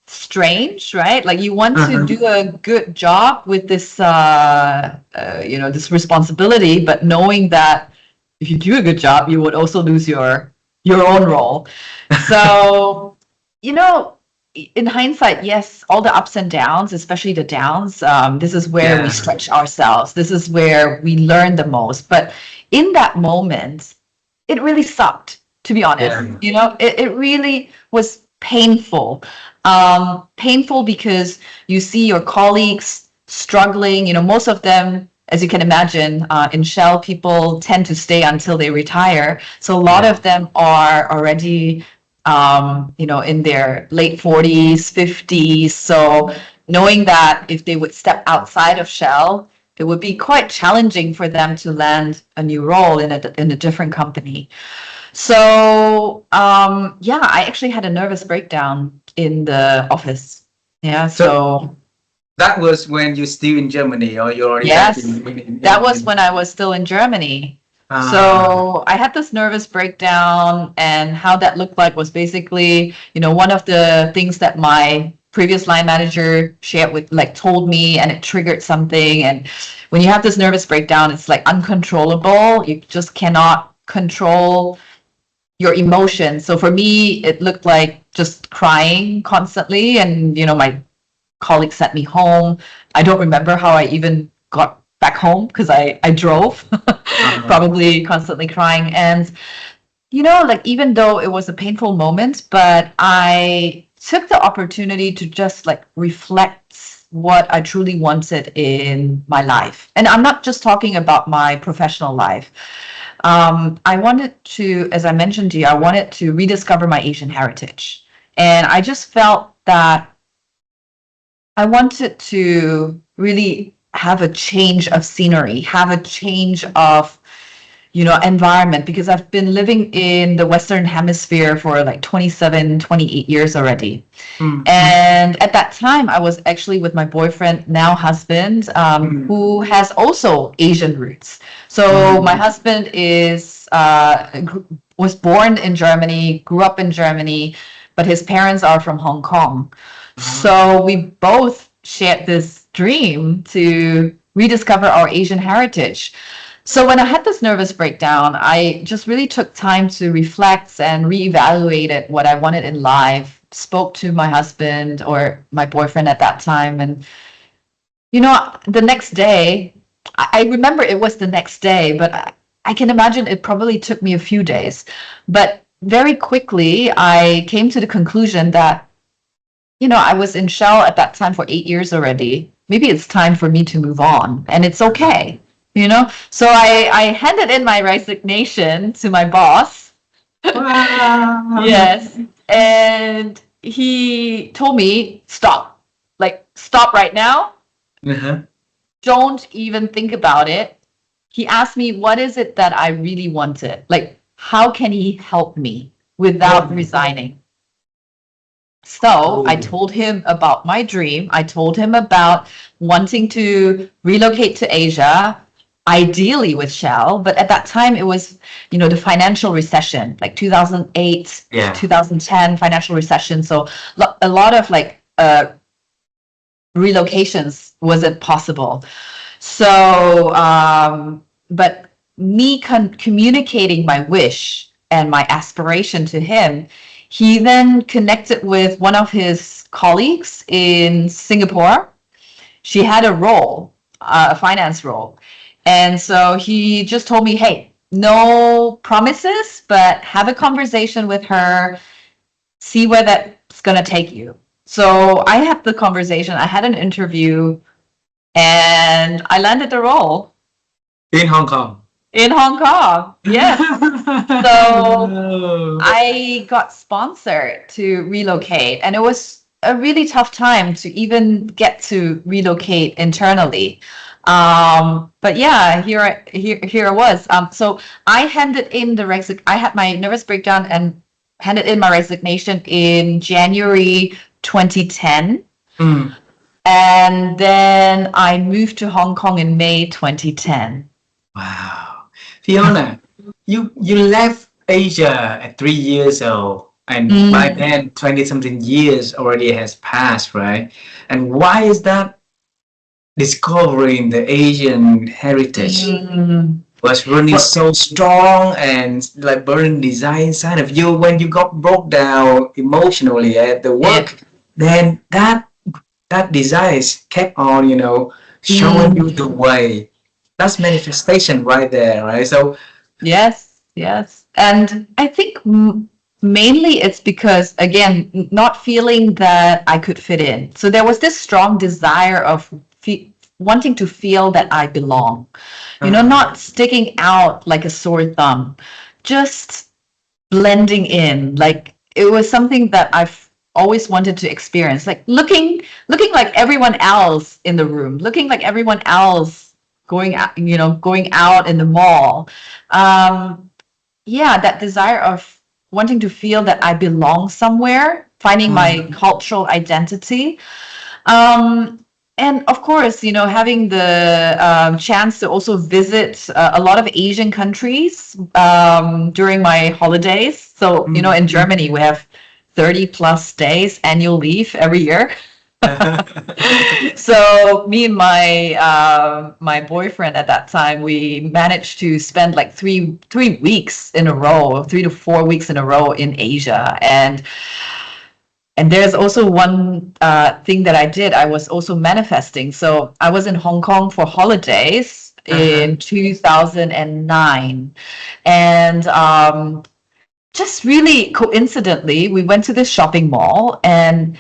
strange, right? Like you want to do a good job with this, this responsibility, but knowing that if you do a good job, you would also lose your own role. So, in hindsight, yes, all the ups and downs, especially the downs, this is where we stretch ourselves. This is where we learn the most. But in that moment, it really sucked, to be honest. It really was painful. Painful because you see your colleagues struggling. Most of them, as you can imagine, in Shell, people tend to stay until they retire. So a lot of them are already in their late 40s, 50s. So knowing that if they would step outside of Shell, it would be quite challenging for them to land a new role in a different company. So I actually had a nervous breakdown in the office. Yeah, so that was when you're still in Germany, or you're already yes, in that was when I was still in Germany. So I had this nervous breakdown, and how that looked like was basically, one of the things that my previous line manager told me, and it triggered something. And when you have this nervous breakdown, it's like uncontrollable. You just cannot control your emotions. So for me, it looked like just crying constantly. And, my colleague sent me home. I don't remember how I even got back home because I drove, probably constantly crying. And, even though it was a painful moment, but I took the opportunity to just reflect what I truly wanted in my life. And I'm not just talking about my professional life. I wanted to, as I mentioned to you, I wanted to rediscover my Asian heritage. And I just felt that I wanted to really have a change of scenery, have a change of, environment, because I've been living in the Western Hemisphere for 27, 28 years already. And at that time, I was actually with my boyfriend, now husband, who has also Asian roots. So my husband was born in Germany, grew up in Germany, but his parents are from Hong Kong. So we both shared this dream to rediscover our Asian heritage. So when I had this nervous breakdown, I just really took time to reflect and reevaluated what I wanted in life. Spoke to my husband or my boyfriend at that time, and the next day, I remember it was the next day, but I can imagine it probably took me a few days. But very quickly, I came to the conclusion that I was in Shell at that time for 8 years already. Maybe it's time for me to move on, and it's okay. So I handed in my resignation to my boss. Wow. Yes. And he told me, stop. Like, stop right now. Uh-huh. Don't even think about it. He asked me, what is it that I really wanted? Like, how can he help me without Oh. resigning? So I Oh. told him about my dream. I told him about wanting to relocate to Asia, ideally with Shell. But at that time, it was, the financial recession, like 2008, Yeah. 2010 financial recession. So a lot of like relocations wasn't possible. So, but me communicating my wish and my aspiration to him, he then connected with one of his colleagues in Singapore. She had a role, a finance role. And so he just told me, hey, no promises, but have a conversation with her, see where that's going to take you. So I had the conversation, I had an interview, and I landed the role In Hong Kong. in Hong Kong. Yes. So No. I got sponsored to relocate, and it was a really tough time to even get to relocate internally. But yeah, here I was. So I handed in I had my nervous breakdown and handed in my resignation in January 2010. Mm. And then I moved to Hong Kong in May 2010. Wow. Fiona, you left Asia at 3 years old, and by Mm, then 20 something years already has passed, right? And why is that discovering the Asian heritage mm. was running Well, so strong and like burning desire inside of you when you got broke down emotionally at the yeah. work, then that desire kept on, showing you Mm, the way. That's manifestation right there, right? So yes, yes. And I think mainly it's because, again, not feeling that I could fit in. So there was this strong desire of wanting to feel that I belong, not sticking out like a sore thumb, just blending in. Like it was something that I've always wanted to experience, like looking like everyone else in the room, looking like everyone else going out in the mall. um yeah, that desire of wanting to feel that I belong somewhere, finding my cultural identity. And of course, having the chance to also visit a lot of Asian countries during my holidays. So, in Germany, we have 30 plus days annual leave every year. So me and my boyfriend at that time, we managed to spend like three weeks in a row, 3 to 4 weeks in a row in Asia. And there's also one thing that I did. I was also manifesting. So I was in Hong Kong for holidays in 2009. And just really coincidentally, we went to this shopping mall, and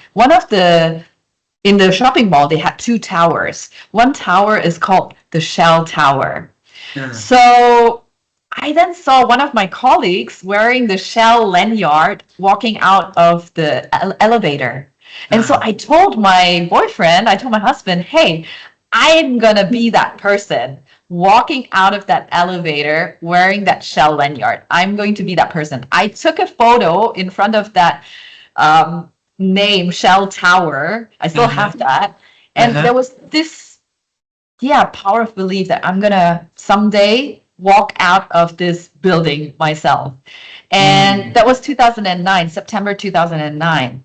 in the shopping mall, they had two towers. One tower is called the Shell Tower. Yeah. So I then saw one of my colleagues wearing the Shell lanyard walking out of the elevator. And so I told my husband, hey, I'm going to be that person walking out of that elevator wearing that Shell lanyard. I'm going to be that person. I took a photo in front of that um, name, Shell Tower. I still Uh-huh. have that. And Uh-huh. there was this, yeah, power of belief that I'm gonna someday walk out of this building myself. And Mm. that was 2009, September 2009.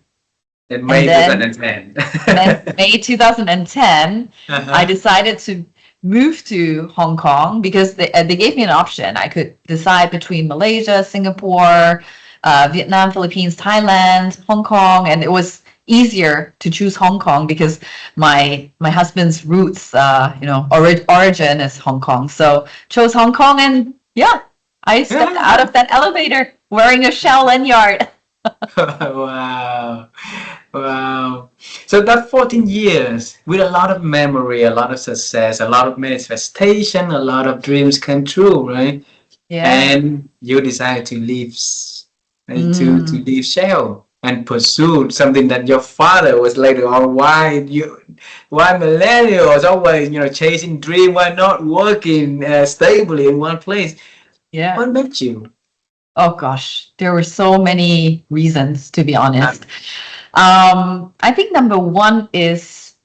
In And May then 2010. and then May 2010, I Uh-huh. decided to move to Hong Kong because they gave me an option. I could decide between Malaysia, Singapore, Vietnam, Philippines, Thailand, Hong Kong, and it was easier to choose Hong Kong because my husband's roots, origin is Hong Kong. So chose Hong Kong, and yeah, I stepped out of that elevator wearing a Shell lanyard. Wow. Wow. So that 14 years with a lot of memory, a lot of success, a lot of manifestation, a lot of dreams come true, right? Yeah. And you decide to leave to Mm. leave Shell and pursue something that your father was later on. Why millennials always chasing dream? Why not working stably in one place? Yeah. What made you? Oh gosh, there were so many reasons, to be Uh, honest. I think number one is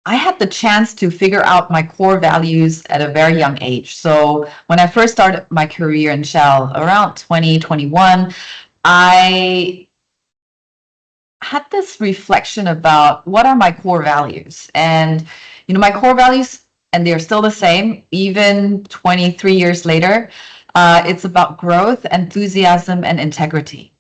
I had the chance to figure out my core values at a very young age. So when I first started my career in Shell around 2021, I had this reflection about what are my core values. And, my core values, and they're still the same, even 23 years later, it's about growth, enthusiasm, and integrity.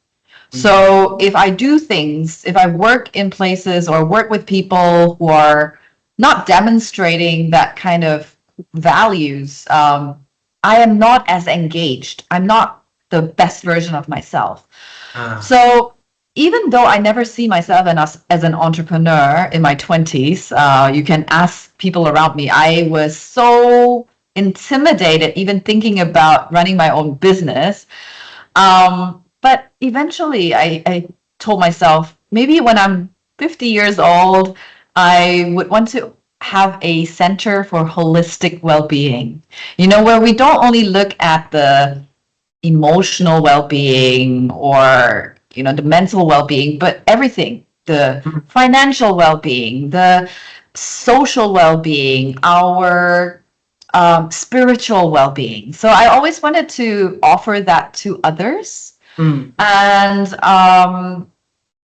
mm, So if I do things, if I work in places or work with people who are not demonstrating that kind of values, I am not as engaged. I'm not the best version of myself. uh, So even though I never see myself as an entrepreneur in my 20s, you can ask people around me, I was so intimidated even thinking about running my own business. But eventually I told myself, maybe when I'm 50 years old, I would want to have a center for holistic well-being, where we don't only look at the emotional well-being or the mental well-being, but everything, the financial well-being, the social well-being, our spiritual well-being. So I always wanted to offer that to others. mm, And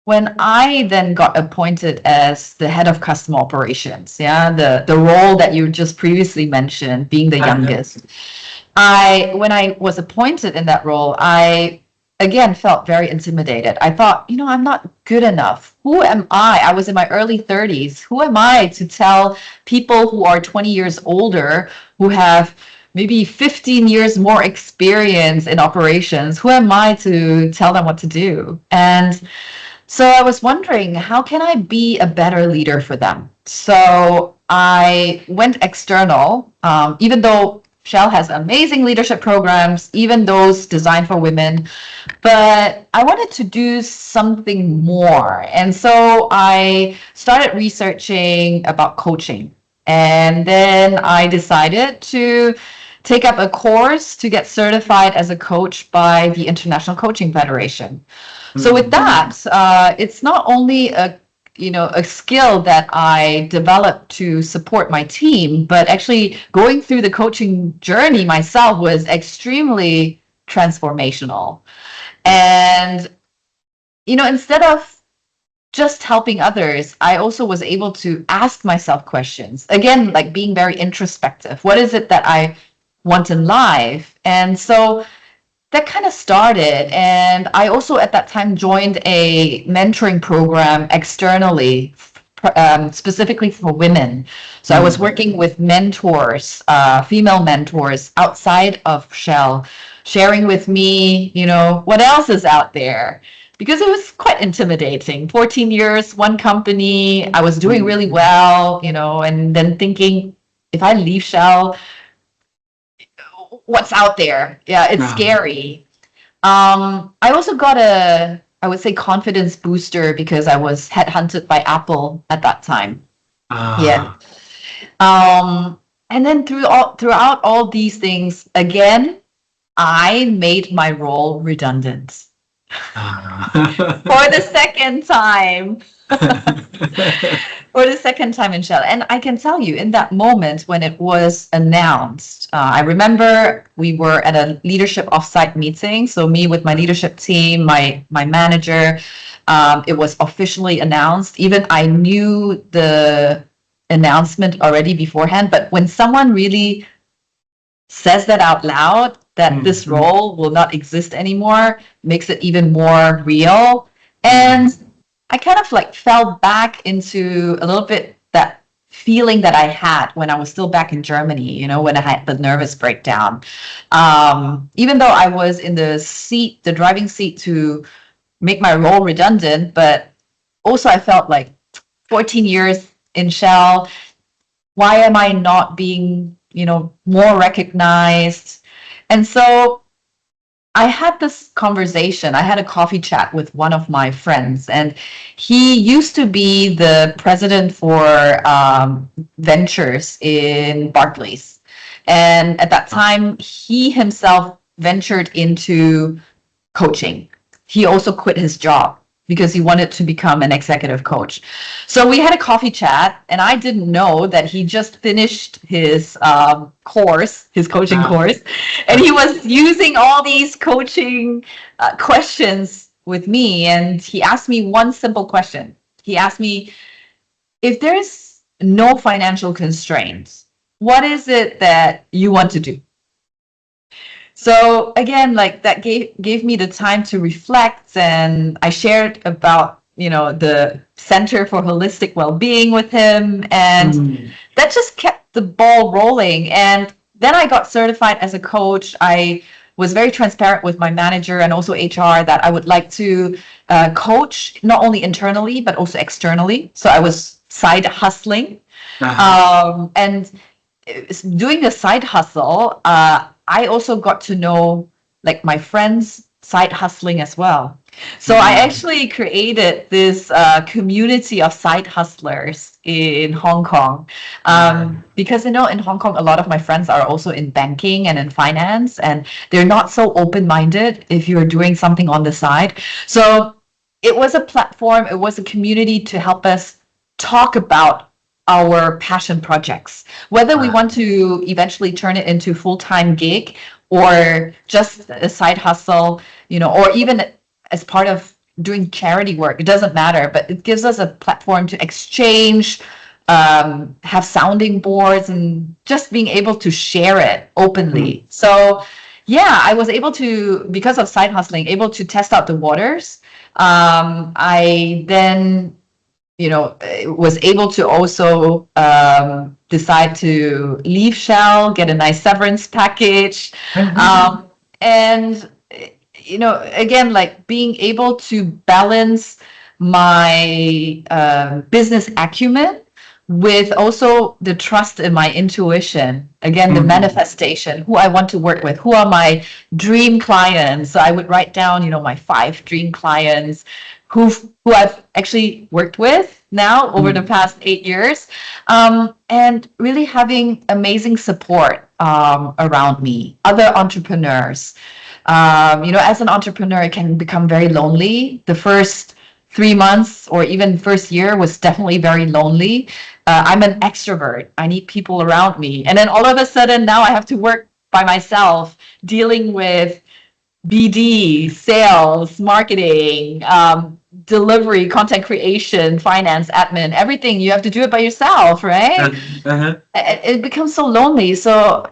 when I then got appointed as the head of customer operations, yeah, the role that you just previously mentioned, being the uh-huh, youngest, when I was appointed in that role, I again felt very intimidated. I thought, I'm not good enough. Who am I? I was in my early 30s. Who am I to tell people who are 20 years older, who have maybe 15 years more experience in operations? Who am I to tell them what to do? And so I was wondering, how can I be a better leader for them? So I went external, even though Shell has amazing leadership programs, even those designed for women, but I wanted to do something more. And so I started researching about coaching. And then I decided to take up a course to get certified as a coach by the International Coaching Federation. So with mm, that, it's not only a skill that I developed to support my team, but actually going through the coaching journey myself was extremely transformational. And instead of just helping others, I also was able to ask myself questions. Again, like being very introspective. What is it that I want in life? And so that kind of started. And I also at that time joined a mentoring program externally, specifically for women. So I was mm. working with mentors, female mentors outside of Shell, sharing with me, what else is out there. Because it was quite intimidating. 14 years, one company, I was doing really Mm. well, and then thinking, if I leave Shell, what's out there? Yeah, it's Ah, scary. I also got I would say, confidence booster because I was headhunted by Apple at that time. Yeah. ah, And then throughout all these things, again, I made my role redundant for the ah. second time. For the second time in Shell. And I can tell you, in that moment when it was announced, I remember we were at a leadership offsite meeting. So me with my leadership team, my manager, It was officially announced. Even I knew the announcement already beforehand, but when someone really says that out loud, that this role will not exist anymore, makes it even more real. And I kind of like fell back into a little bit that feeling that I had when I was still back in Germany, you know, when I had the nervous breakdown. Even though I was in the seat, the driving seat to make my role redundant, but also I felt like 14 years in Shell, why am I not being, you know, more recognized? And so I had this conversation. I had a coffee chat with one of my friends, and he used to be the president for ventures in Barclays. And at that time, he himself ventured into coaching. He also quit his job because he wanted to become an executive coach. So we had a coffee chat, and I didn't know that he just finished his course, his coaching course, and he was using all these coaching questions with me. And he asked me one simple question. He asked me, if there's no financial constraints, what is it that you want to do? So again, like that gave me the time to reflect, and I shared about, you know, the Center for Holistic Wellbeing with him, and that just kept the ball rolling. And then I got certified as a coach. I was very transparent with my manager and also HR that I would like to coach not only internally but also externally. So I was side hustling, and doing the side hustle. I also got to know like my friends side hustling as well. So I actually created this community of side hustlers in Hong Kong, because, you know, in Hong Kong, a lot of my friends are also in banking and in finance, and they're not so open-minded if you're doing something on the side. So it was a platform, it was a community to help us talk about our passion projects, whether we want to eventually turn it into full-time gig or just a side hustle, you know, or even as part of doing charity work. It doesn't matter, but it gives us a platform to exchange, have sounding boards, and just being able to share it openly. So yeah, I was able to, because of side hustling, able to test out the waters. I then, you know, was able to also decide to leave Shell, get a nice severance package. And, you know, again, like being able to balance my business acumen with also the trust in my intuition. Again, the manifestation, who I want to work with, who are my dream clients. So I would write down, you know, my 5 dream clients who I've actually worked with now over the past 8 years, and really having amazing support around me, other entrepreneurs. You know, as an entrepreneur, it can become very lonely. The first 3 months or even first year was definitely very lonely. I'm an extrovert. I need people around me. And then all of a sudden now I have to work by myself, dealing with BD, sales, marketing, delivery, content creation, finance, admin, everything. You have to do it by yourself, right? It becomes so lonely. So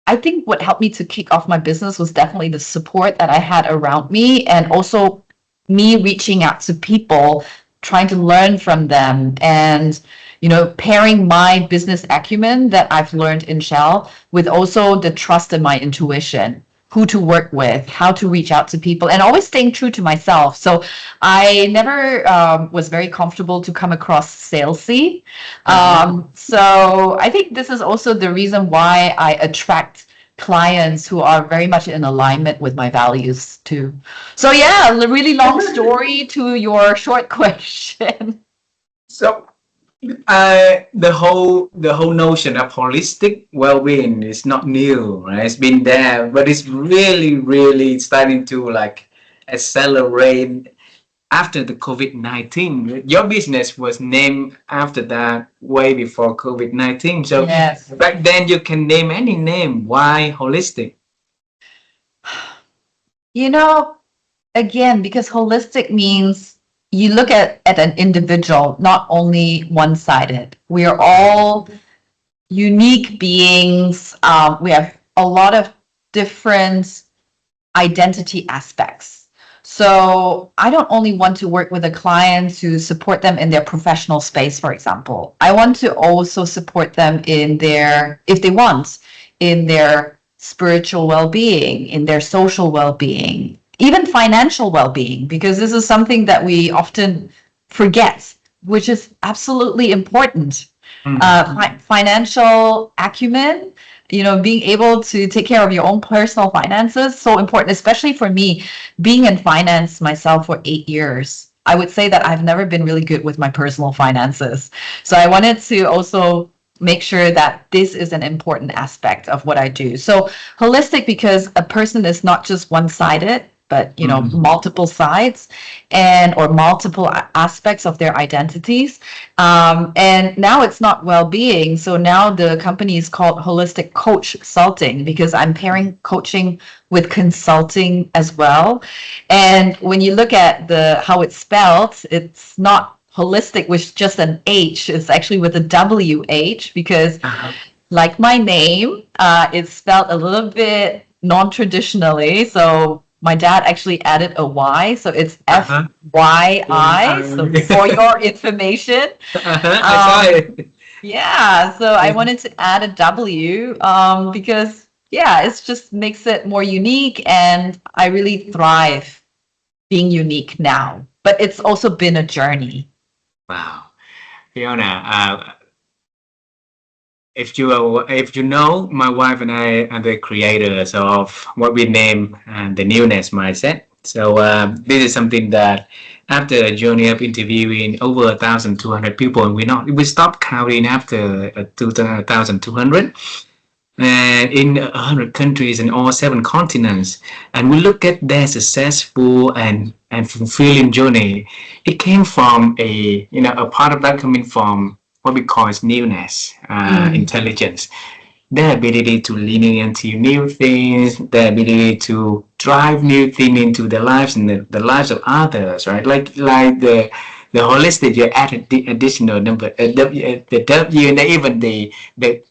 I think what helped me to kick off my business was definitely the support that I had around me, and also me reaching out to people, trying to learn from them, and, you know, pairing my business acumen that I've learned in Shell with also the trust in my intuition, who to work with, how to reach out to people, and always staying true to myself. So I never was very comfortable to come across salesy. So I think this is also the reason why I attract clients who are very much in alignment with my values too. So yeah, a really long story to your short question. So the whole notion of holistic well-being is not new, right? It's been there, but it's really starting to like accelerate after the COVID-19. Your business was named after that way before COVID-19. So Yes. back then you can name any name. Why holistic? You know, again, because holistic means you look at an individual, not only one-sided. We are all unique beings. We have a lot of different identity aspects. So I don't only want to work with a client to support them in their professional space, for example. I want to also support them in their, if they want, in their spiritual well-being, in their social well-being, even financial well-being, because this is something that we often forget, which is absolutely important. Financial acumen, being able to take care of your own personal finances, so important, especially for me, being in finance myself for 8 years. I would say that I've never been really good with my personal finances. So I wanted to also make sure that this is an important aspect of what I do. So holistic, because a person is not just one-sided, but multiple sides and or multiple aspects of their identities. And now it's not well-being. So now the company is called Holistic Coach Consulting, because I'm pairing coaching with consulting as well. And when you look at how it's spelled, it's not holistic with just an H. It's actually with a WH, because like my name, it's spelled a little bit non-traditionally. So my dad actually added a Y, so it's FYI. So for your information, I saw it. yeah. So I wanted to add a W, because it just makes it more unique, and I really thrive being unique now. But it's also been a journey. Wow, Fiona. If you know, my wife and I are the creators of what we name the newness mindset. So this is something that after a journey of interviewing over 1,200 people, and we stopped counting after 2,200, and in 100 countries in all 7 continents, and we look at their successful and fulfilling journey. It came from a part of that coming from what we call is newness, intelligence, their ability to lean into new things, their ability to drive new things into their lives and the lives of others, right? Like the holistic, you added the additional number, the W, and even the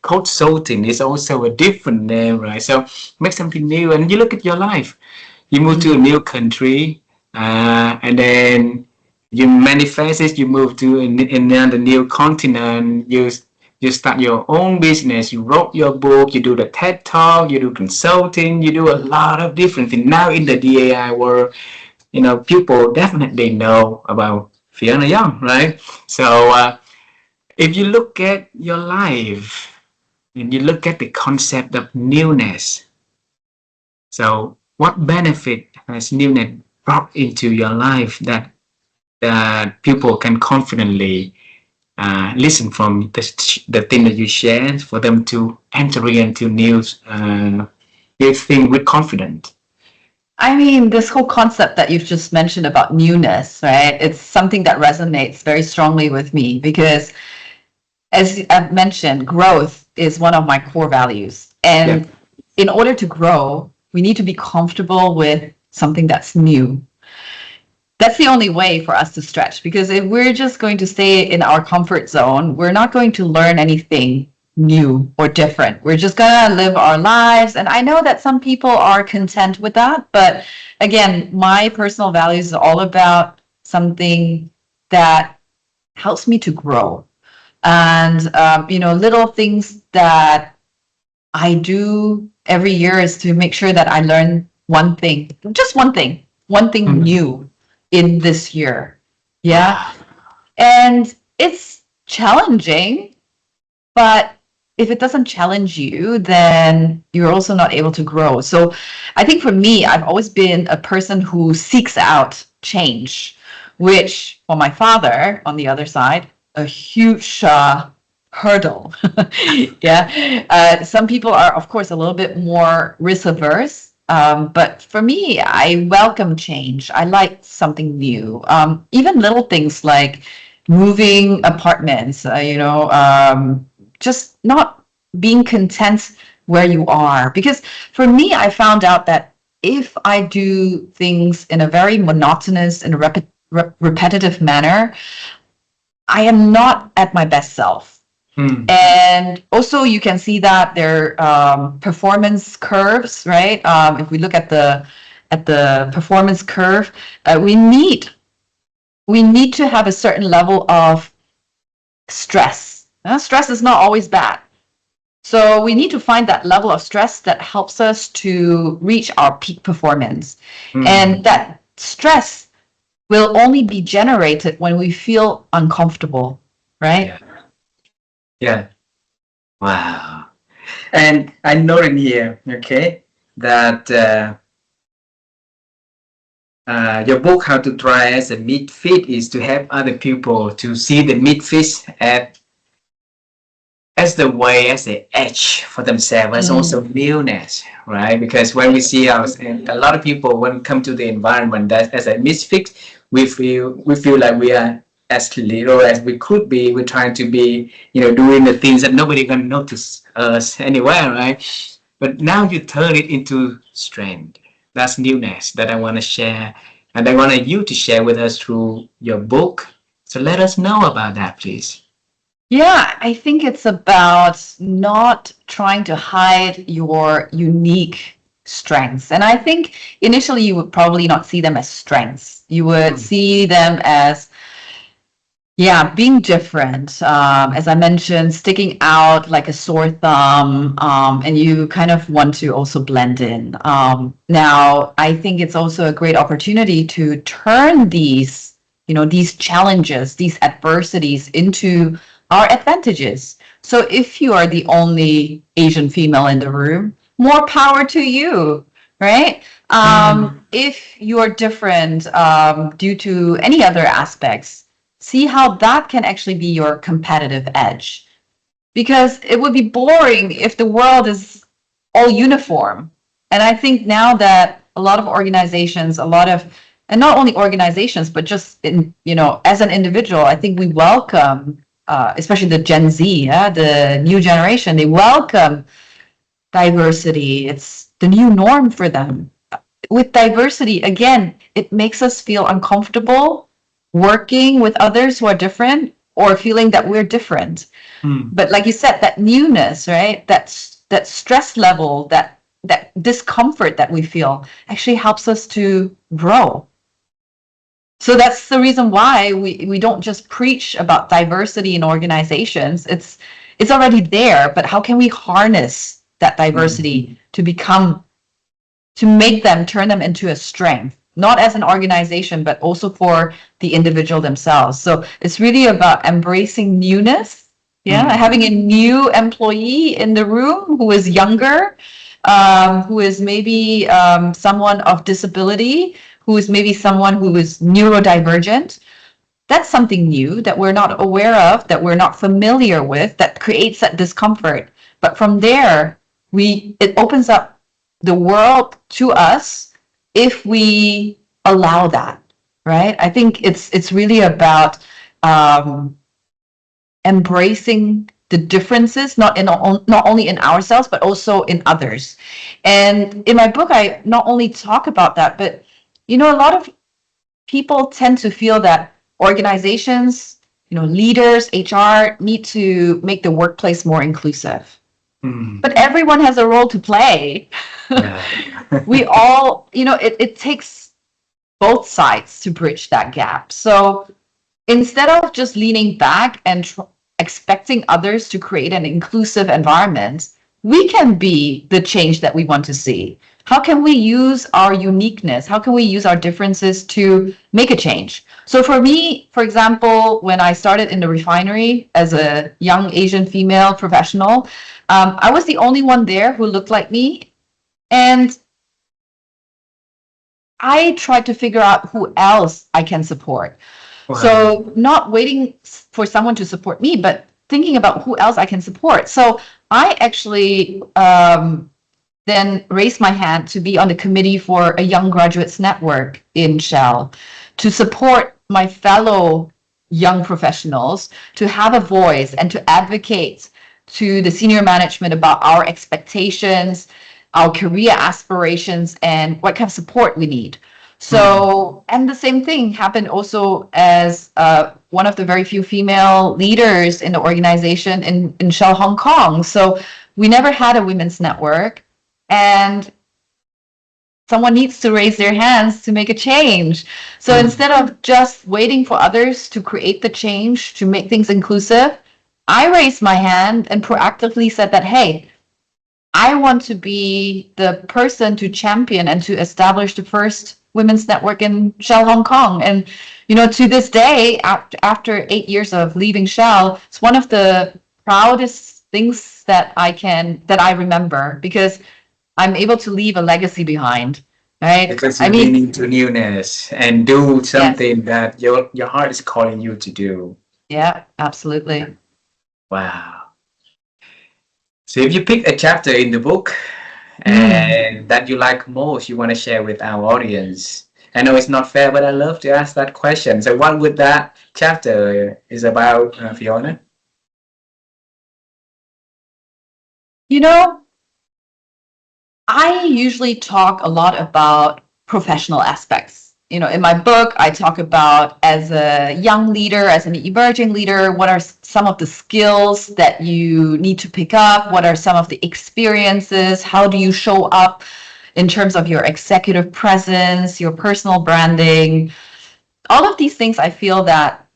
consulting is also a different name, right? So make something new, and you look at your life. You move to a new country, and then you manifest it. You move to another new continent. You start your own business. You wrote your book. You do the TED talk. You do consulting. You do a lot of different things. Now in the DAI world, people definitely know about Fyiona Yong, right? So if you look at your life and you look at the concept of newness, so what benefit has newness brought into your life that people can confidently listen from the thing that you share for them to enter into new thing with confidence? I mean, this whole concept that you've just mentioned about newness, right? It's something that resonates very strongly with me, because as I've mentioned, growth is one of my core values. And in order to grow, we need to be comfortable with something that's new. That's the only way for us to stretch, because if we're just going to stay in our comfort zone, we're not going to learn anything new or different. We're just gonna live our lives. And I know that some people are content with that, but again, my personal values is all about something that helps me to grow. And little things that I do every year is to make sure that I learn one thing, just one thing new in this year. Yeah. And it's challenging, but if it doesn't challenge you, then you're also not able to grow. So I think for me, I've always been a person who seeks out change, which for my father, on the other side, a huge hurdle. Some people are, of course, a little bit more risk averse. But for me, I welcome change. I like something new. Even little things like moving apartments, just not being content where you are. Because for me, I found out that if I do things in a very monotonous and repetitive manner, I am not at my best self. And also you can see that their performance curves, right? If we look at the performance curve, we need to have a certain level of stress. Stress is not always bad. So we need to find that level of stress that helps us to reach our peak performance. And that stress will only be generated when we feel uncomfortable, right? Yeah. Wow. And I know in here, okay, that your book, How to Try as a Misfit, is to help other people to see the misfits as the way, as the edge for themselves, as also newness, right? Because when we see and a lot of people, when come to the environment that as a misfit, we feel like we are as little as we could be. We're trying to be, doing the things that nobody gonna notice us anywhere, right? But now you turn it into strength. That's newness that I want to share, and I want you to share with us through your book. So let us know about that, please. Yeah, I think it's about not trying to hide your unique strengths. And I think initially you would probably not see them as strengths. You would see them as, being different. As I mentioned, sticking out like a sore thumb, and you kind of want to also blend in. Now, I think it's also a great opportunity to turn these challenges, these adversities into our advantages. So if you are the only Asian female in the room, more power to you, right? If you're different due to any other aspects, see how that can actually be your competitive edge. Because it would be boring if the world is all uniform. And I think now that a lot of organizations, and not only organizations, but just as an individual, I think we welcome, especially the Gen Z, the new generation, they welcome diversity. It's the new norm for them. With diversity, again, it makes us feel uncomfortable working with others who are different or feeling that we're different. But like you said, that newness, right? That stress level, that discomfort that we feel actually helps us to grow. So that's the reason why we don't just preach about diversity in organizations. It's already there, but how can we harness that diversity to turn them into a strength, not as an organization, but also for the individual themselves. So it's really about embracing newness, having a new employee in the room who is younger, who is maybe someone of disability, who is maybe someone who is neurodivergent. That's something new that we're not aware of, that we're not familiar with, that creates that discomfort. But from there, it opens up the world to us if we allow that, right? I think it's really about embracing the differences, not only in ourselves, but also in others. And in my book, I not only talk about that, but a lot of people tend to feel that organizations, leaders, HR need to make the workplace more inclusive. But everyone has a role to play. We all, it takes both sides to bridge that gap. So instead of just leaning back and expecting others to create an inclusive environment, we can be the change that we want to see. How can we use our uniqueness? How can we use our differences to make a change? So for me, for example, when I started in the refinery as a young Asian female professional, I was the only one there who looked like me. And I tried to figure out who else I can support. Wow. So not waiting for someone to support me, but thinking about who else I can support. So I actually then raised my hand to be on the committee for a Young Graduates Network in Shell to support my fellow young professionals to have a voice and to advocate to the senior management about our expectations, our career aspirations, and what kind of support we need. So, and the same thing happened also as one of the very few female leaders in the organization in Shell Hong Kong. So we never had a women's network, and someone needs to raise their hands to make a change. So instead of just waiting for others to create the change, to make things inclusive, I raised my hand and proactively said that, hey, I want to be the person to champion and to establish the first women's network in Shell Hong Kong. And, you know, to this day, after 8 years of leaving Shell, it's one of the proudest things that I remember, because I'm able to leave a legacy behind, right? Because I you've mean, been into newness and do yes, something that your heart is calling you to do. yeah, absolutely. Wow. So if you pick a chapter in the book Mm. and that you like most, you want to share with our audience. I know it's not fair, but I love to ask that question. So what would that chapter is about, Fyiona? You know, I usually talk a lot about professional aspects. You know, in my book, I talk about, as a young leader, as an emerging leader, what are some of the skills that you need to pick up? What are some of the experiences? How do you show up in terms of your executive presence, your personal branding? All of these things I feel that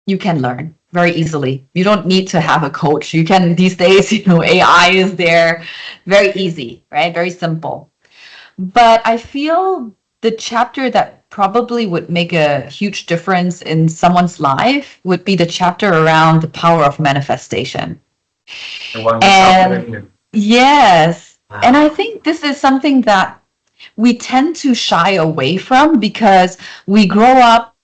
you can learn very easily. You don't need to have a coach. You can, these days, you know, AI is there, very easy, right? Very simple. But I feel the chapter that probably would make a huge difference in someone's life would be the chapter around the power of manifestation. The one we talked And earlier. yes, and I Wow. think this is something that we tend to shy away from, because we grow up,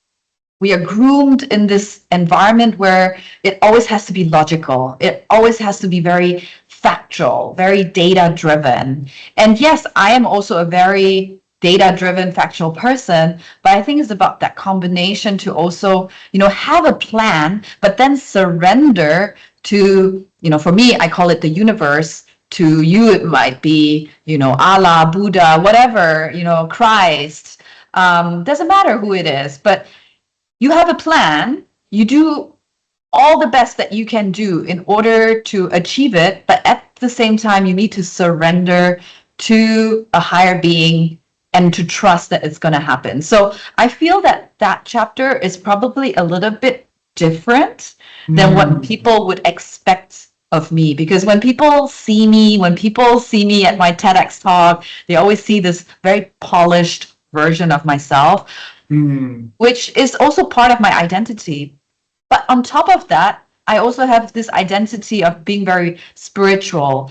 we are groomed in this environment where it always has to be logical. It always has to be very factual, very data driven. And yes, I am also a very data driven, factual person, but I think it's about that combination to also, you know, have a plan, but then surrender to, you know, for me, I call it the universe. To you, it might be, you know, Allah, Buddha, whatever, you know, Christ. Doesn't matter who it is, but you have a plan, you do all the best that you can do in order to achieve it, but at the same time, you need to surrender to a higher being and to trust that it's going to happen. So I feel that that chapter is probably a little bit different than what people would expect of me, because when people see me, at my TEDx talk, they always see this very polished version of myself, Mm. which is also part of my identity. But on top of that, I also have this identity of being very spiritual,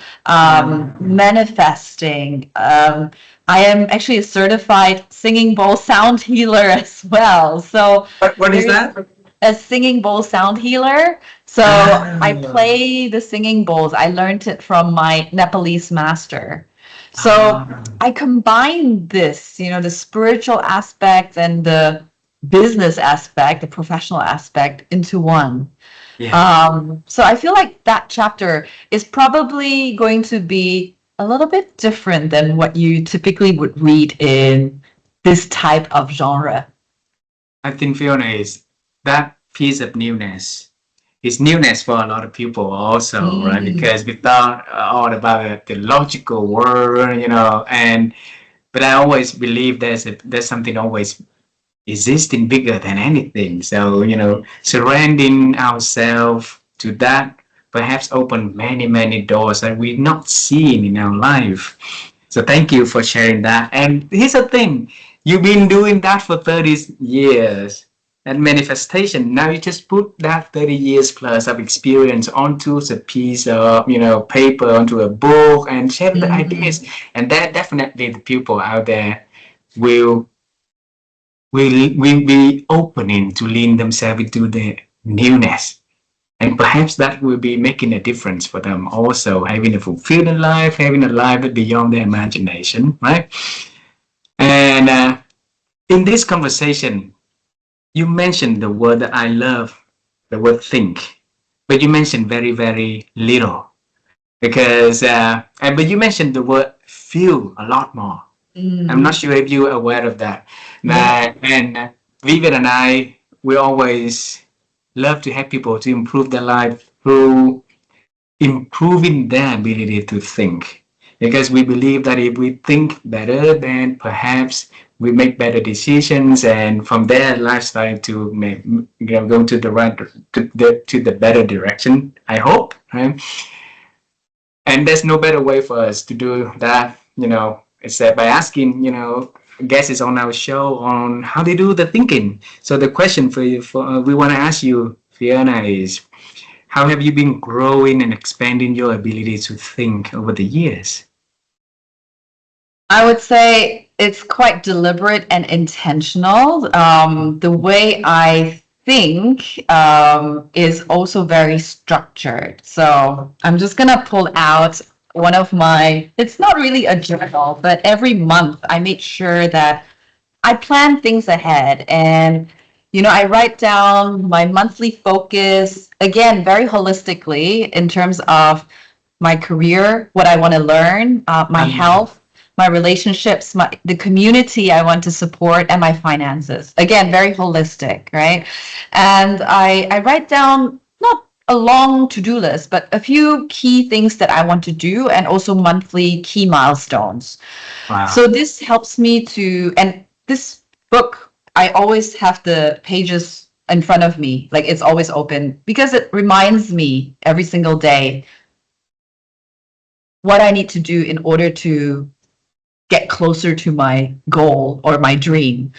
manifesting. I am actually a certified singing bowl sound healer as well. So What is there's that? a singing bowl sound healer. So I Ah, play the singing bowls. I learned it from my Nepalese master. So ah, I combine this, you know, the spiritual aspect and the business aspect, the professional aspect, into one. yeah. So I feel like that chapter is probably going to be a little bit different than what you typically would read in this type of genre. I think Fiona is that piece of newness. It's newness for a lot of people also, right? Mm, Because we thought all about the logical word, you know, and but I always believe there's something always existing bigger than anything. So, you know, surrendering ourselves to that perhaps open many, many doors that we've not seen in our life. So thank you for sharing that. And here's the thing, you've been doing that for 30 years. And manifestation, now you just put that 30 years plus of experience onto a piece of, you know, paper, onto a book and share the mm, ideas. And that definitely the people out there will will be opening to lean themselves into the newness. And perhaps that will be making a difference for them also, having a fulfilling life, having a life beyond their imagination, right? And in this conversation, you mentioned the word that I love, the word think, but you mentioned very, very little because, but you mentioned the word feel a lot more. I'm not mm. sure if you're aware of that. And Vivian and I, we always love to help people to improve their life through improving their ability to think. Because we believe that if we think better, then perhaps we make better decisions, and from there, lifestyle to make, go to the right to the better direction. I hope, right? And there's no better way for us to do that, except by asking, guests on our show on how they do the thinking. So the question for you, we want to ask you, Fiona, is how have you been growing and expanding your ability to think over the years? I would say it's quite deliberate and intentional. The way I think is also very structured. So I'm just going to pull out one of my, it's not really a journal, but every month I make sure that I plan things ahead. And, I write down my monthly focus, again, very holistically in terms of my career, what I want to learn, my health, my relationships, the community I want to support, and my finances. Again, very holistic, right? And I write down not a long to-do list, but a few key things that I want to do, and also monthly key milestones. Wow. So this helps me to, and this book, I always have the pages in front of me, like it's always open, because it reminds me every single day what I need to do in order to get closer to my goal or my dream.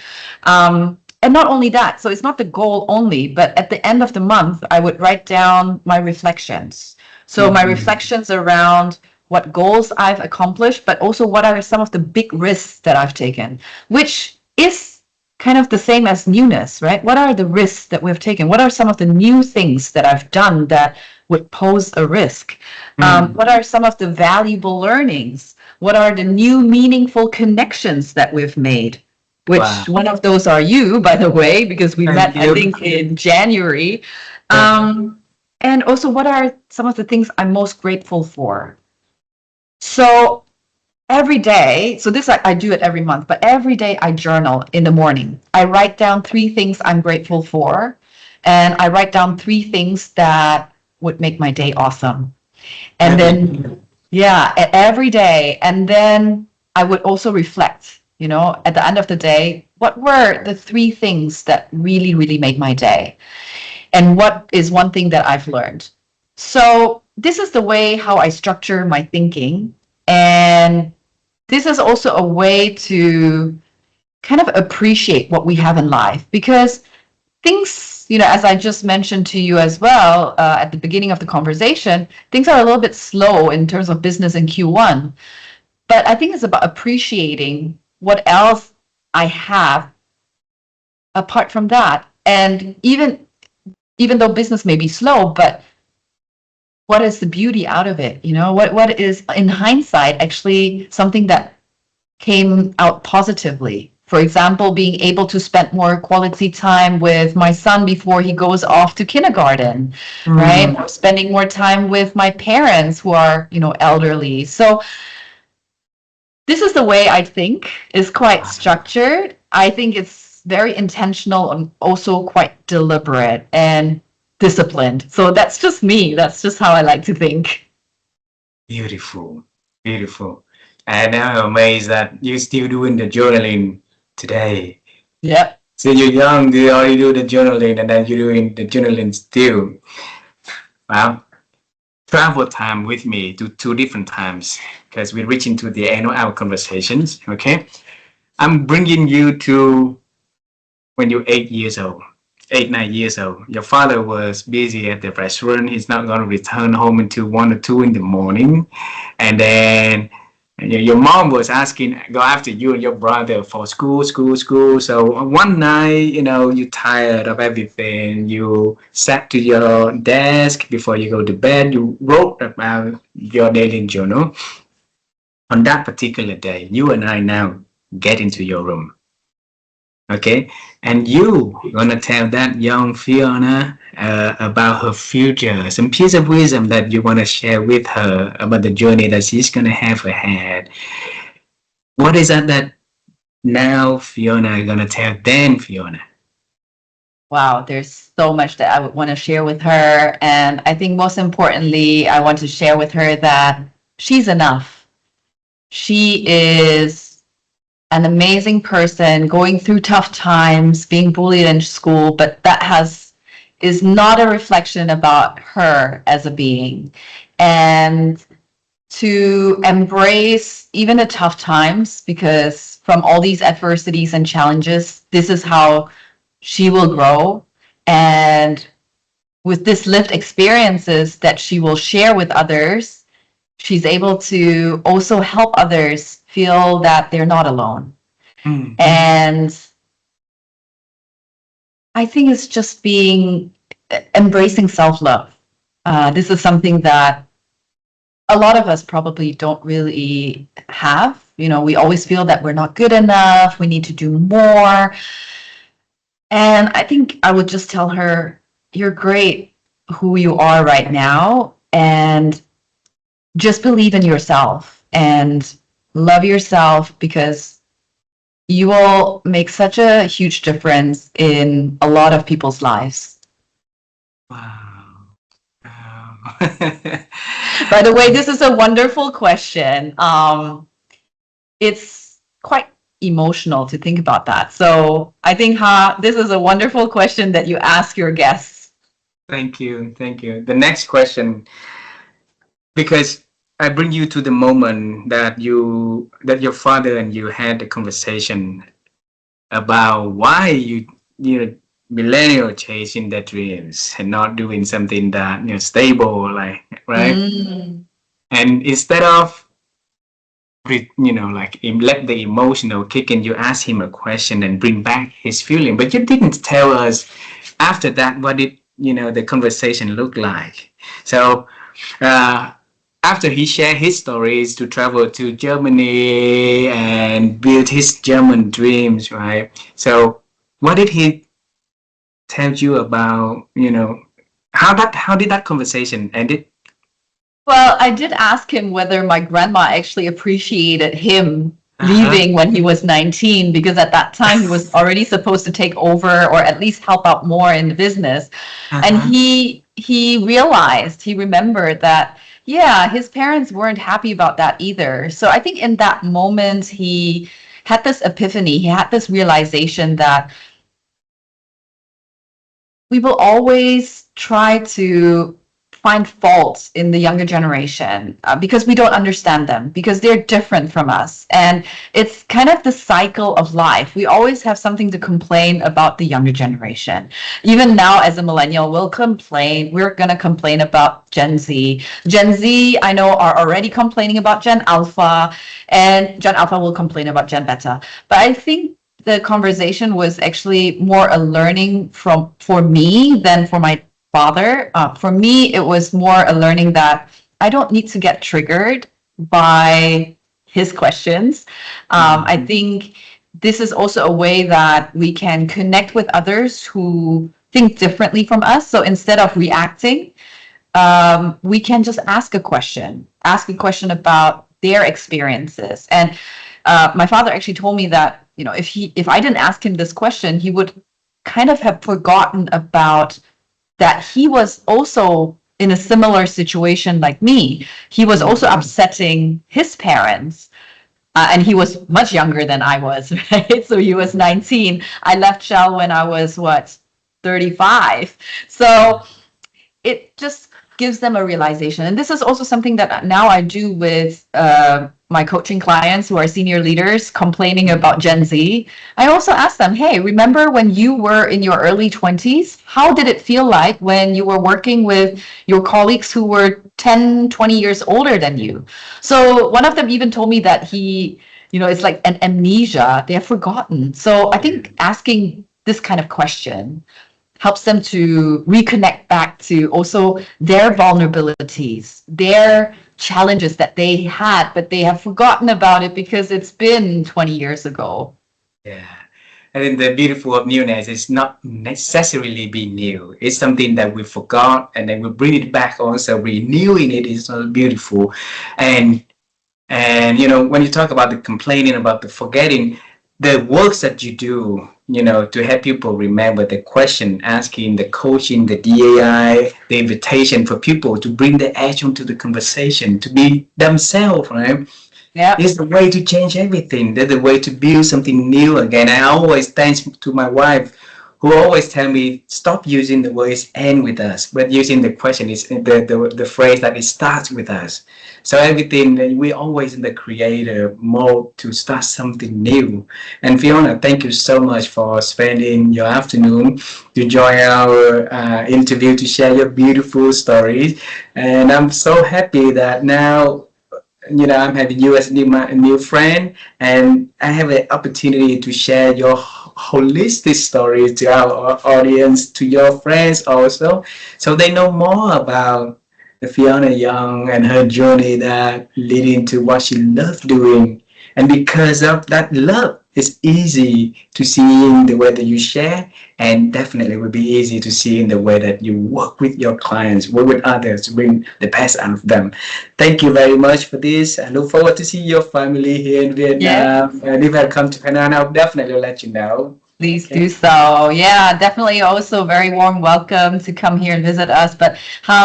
And not only that, so it's not the goal only, but at the end of the month, I would write down my reflections. So my reflections around what goals I've accomplished, but also what are some of the big risks that I've taken, which is kind of the same as newness, right? What are the risks that we've taken? What are some of the new things that I've done that would pose a risk? What are some of the valuable learnings? What are the new meaningful connections that we've made? Which one of those are you, by the way, because we met, I think, in January. And also, what are some of the things I'm most grateful for? So every day, so this I do it every month, but every day I journal in the morning. I write down 3 things I'm grateful for, and I write down 3 things that would make my day awesome. And then, every day. And then I would also reflect, at the end of the day, what were the 3 things that really, really made my day? And what is one thing that I've learned? So this is the way how I structure my thinking. And this is also a way to kind of appreciate what we have in life, because things, as I just mentioned to you as well at the beginning of the conversation, things are a little bit slow in terms of business in Q1. But I think it's about appreciating what else I have apart from that. And even though business may be slow, but what is the beauty out of it? What is, in hindsight, actually something that came out positively? For example, being able to spend more quality time with my son before he goes off to kindergarten, right? Or spending more time with my parents who are, elderly. So this is the way I think, is quite structured. I think it's very intentional and also quite deliberate and disciplined. So that's just me. That's just how I like to think. Beautiful, beautiful. And I'm amazed that you're still doing the journaling today. Yep. So you're young, you already do the journaling, and then you're doing the journaling still. Wow. Travel time with me to 2 different times, because we're reaching to the end of our conversations. Okay. I'm bringing you to when you're 8 years old. 8, 9 years old. Your father was busy at the restaurant. He's not going to return home until 1 or 2 in the morning. And then your mom was asking, go after you and your brother for school. So one night, you're tired of everything. You sat to your desk before you go to bed. You wrote about your daily journal. On that particular day, you and I now get into your room. Okay, and you gonna tell that young Fiona about her future, some piece of wisdom that you want to share with her about the journey that she's gonna have ahead. What is that now Fyiona is gonna tell then Fyiona? Wow, there's so much that I would want to share with her. And I think most importantly, I want to share with her that she's enough. She is an amazing person going through tough times, being bullied in school, but is not a reflection about her as a being. And to embrace even the tough times, because from all these adversities and challenges, this is how she will grow. And with this lived experiences that she will share with others, she's able to also help others feel that they're not alone. Mm. And I think it's just embracing self-love. This is something that a lot of us probably don't really have. You know, we always feel that we're not good enough, we need to do more. And I think I would just tell her, you're great who you are right now, and just believe in yourself and love yourself, because you will make such a huge difference in a lot of people's lives. Wow. Wow. By the way, this is a wonderful question. It's quite emotional to think about that. So I think this is a wonderful question that you ask your guests. Thank you. Thank you. The next question, because I bring you to the moment that your father and you had a conversation about why you know millennial chasing their dreams and not doing something that stable, like, right? And instead of like let the emotional kick in, you ask him a question and bring back his feeling, but you didn't tell us after that what did the conversation look like. So after he shared his stories to travel to Germany and build his German dreams, right? So what did he tell you about, how did that conversation ended? Well, I did ask him whether my grandma actually appreciated him leaving when he was 19, because at that time he was already supposed to take over or at least help out more in the business. And he remembered that, yeah, his parents weren't happy about that either. So I think in that moment he had this epiphany, he had this realization that we will always try to find faults in the younger generation because we don't understand them, because they're different from us. And it's kind of the cycle of life. We always have something to complain about the younger generation. Even now, as a millennial, we're going to complain about Gen Z. Gen Z, I know, are already complaining about Gen Alpha, and Gen Alpha will complain about Gen Beta. But I think the conversation was actually more a learning for me than for my father. For me, it was more a learning that I don't need to get triggered by his questions. I think this is also a way that we can connect with others who think differently from us. So instead of reacting, we can just ask a question about their experiences. And my father actually told me that, if I didn't ask him this question, he would kind of have forgotten about that he was also in a similar situation like me. He was also upsetting his parents. And he was much younger than I was, right? So he was 19. I left Shell when I was, 35. So it just gives them a realization. And this is also something that now I do with my coaching clients who are senior leaders complaining about Gen Z. I also ask them, hey, remember when you were in your early 20s? How did it feel like when you were working with your colleagues who were 10, 20 years older than you? So one of them even told me that it's like an amnesia. They have forgotten. So I think asking this kind of question helps them to reconnect back to also their vulnerabilities, their challenges that they had, but they have forgotten about it because it's been 20 years ago. Yeah. I think the beautiful of newness is not necessarily being new. It's something that we forgot and then we bring it back also. Renewing it is so beautiful. And when you talk about the complaining, about the forgetting, the works that you do, to help people remember the question asking, the coaching, the DAI, the invitation for people to bring the action to the conversation, to be themselves, right? Yeah. It's the way to change everything. That's the way to build something new again. I always thanks to my wife, who always tell me stop using the words "end with us," but using the question is the phrase that it starts with us. So everything we always in the creator mode to start something new. And Fiona, thank you so much for spending your afternoon to join our interview to share your beautiful stories. And I'm so happy that now I'm having you as a new friend, and I have an opportunity to share your holistic story to our audience, to your friends also, so they know more about the Fiona Young and her journey that leading to what she loves doing. And because of that love, it's easy to see in the way that you share, and definitely will be easy to see in the way that you work with your clients, work with others to bring the best out of them. Thank you very much for this. I look forward to see your family here in Yeah. Vietnam. And if I come to Penang, I'll definitely let you know. Please Okay. do so. Yeah, definitely also very warm welcome to come here and visit us. But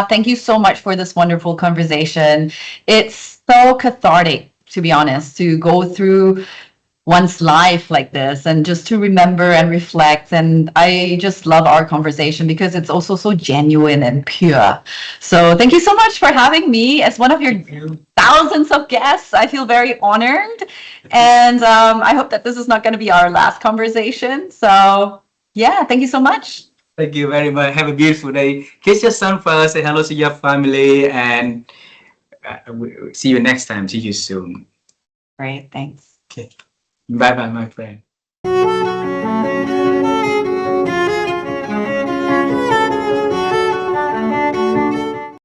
thank you so much for this wonderful conversation. It's so cathartic, to be honest, to go through one's life like this and just to remember and reflect. And I just love our conversation because it's also so genuine and pure. So thank you so much for having me as one of your Thank you. thousands of guests. I feel very honored. And I hope that this is not going to be our last conversation. So yeah, thank you so much. Thank you very much. Have a beautiful day. Kiss your son first. Say hello to your family, and see you next time. See you soon. Great. Thanks. Okay. Bye bye, my friend.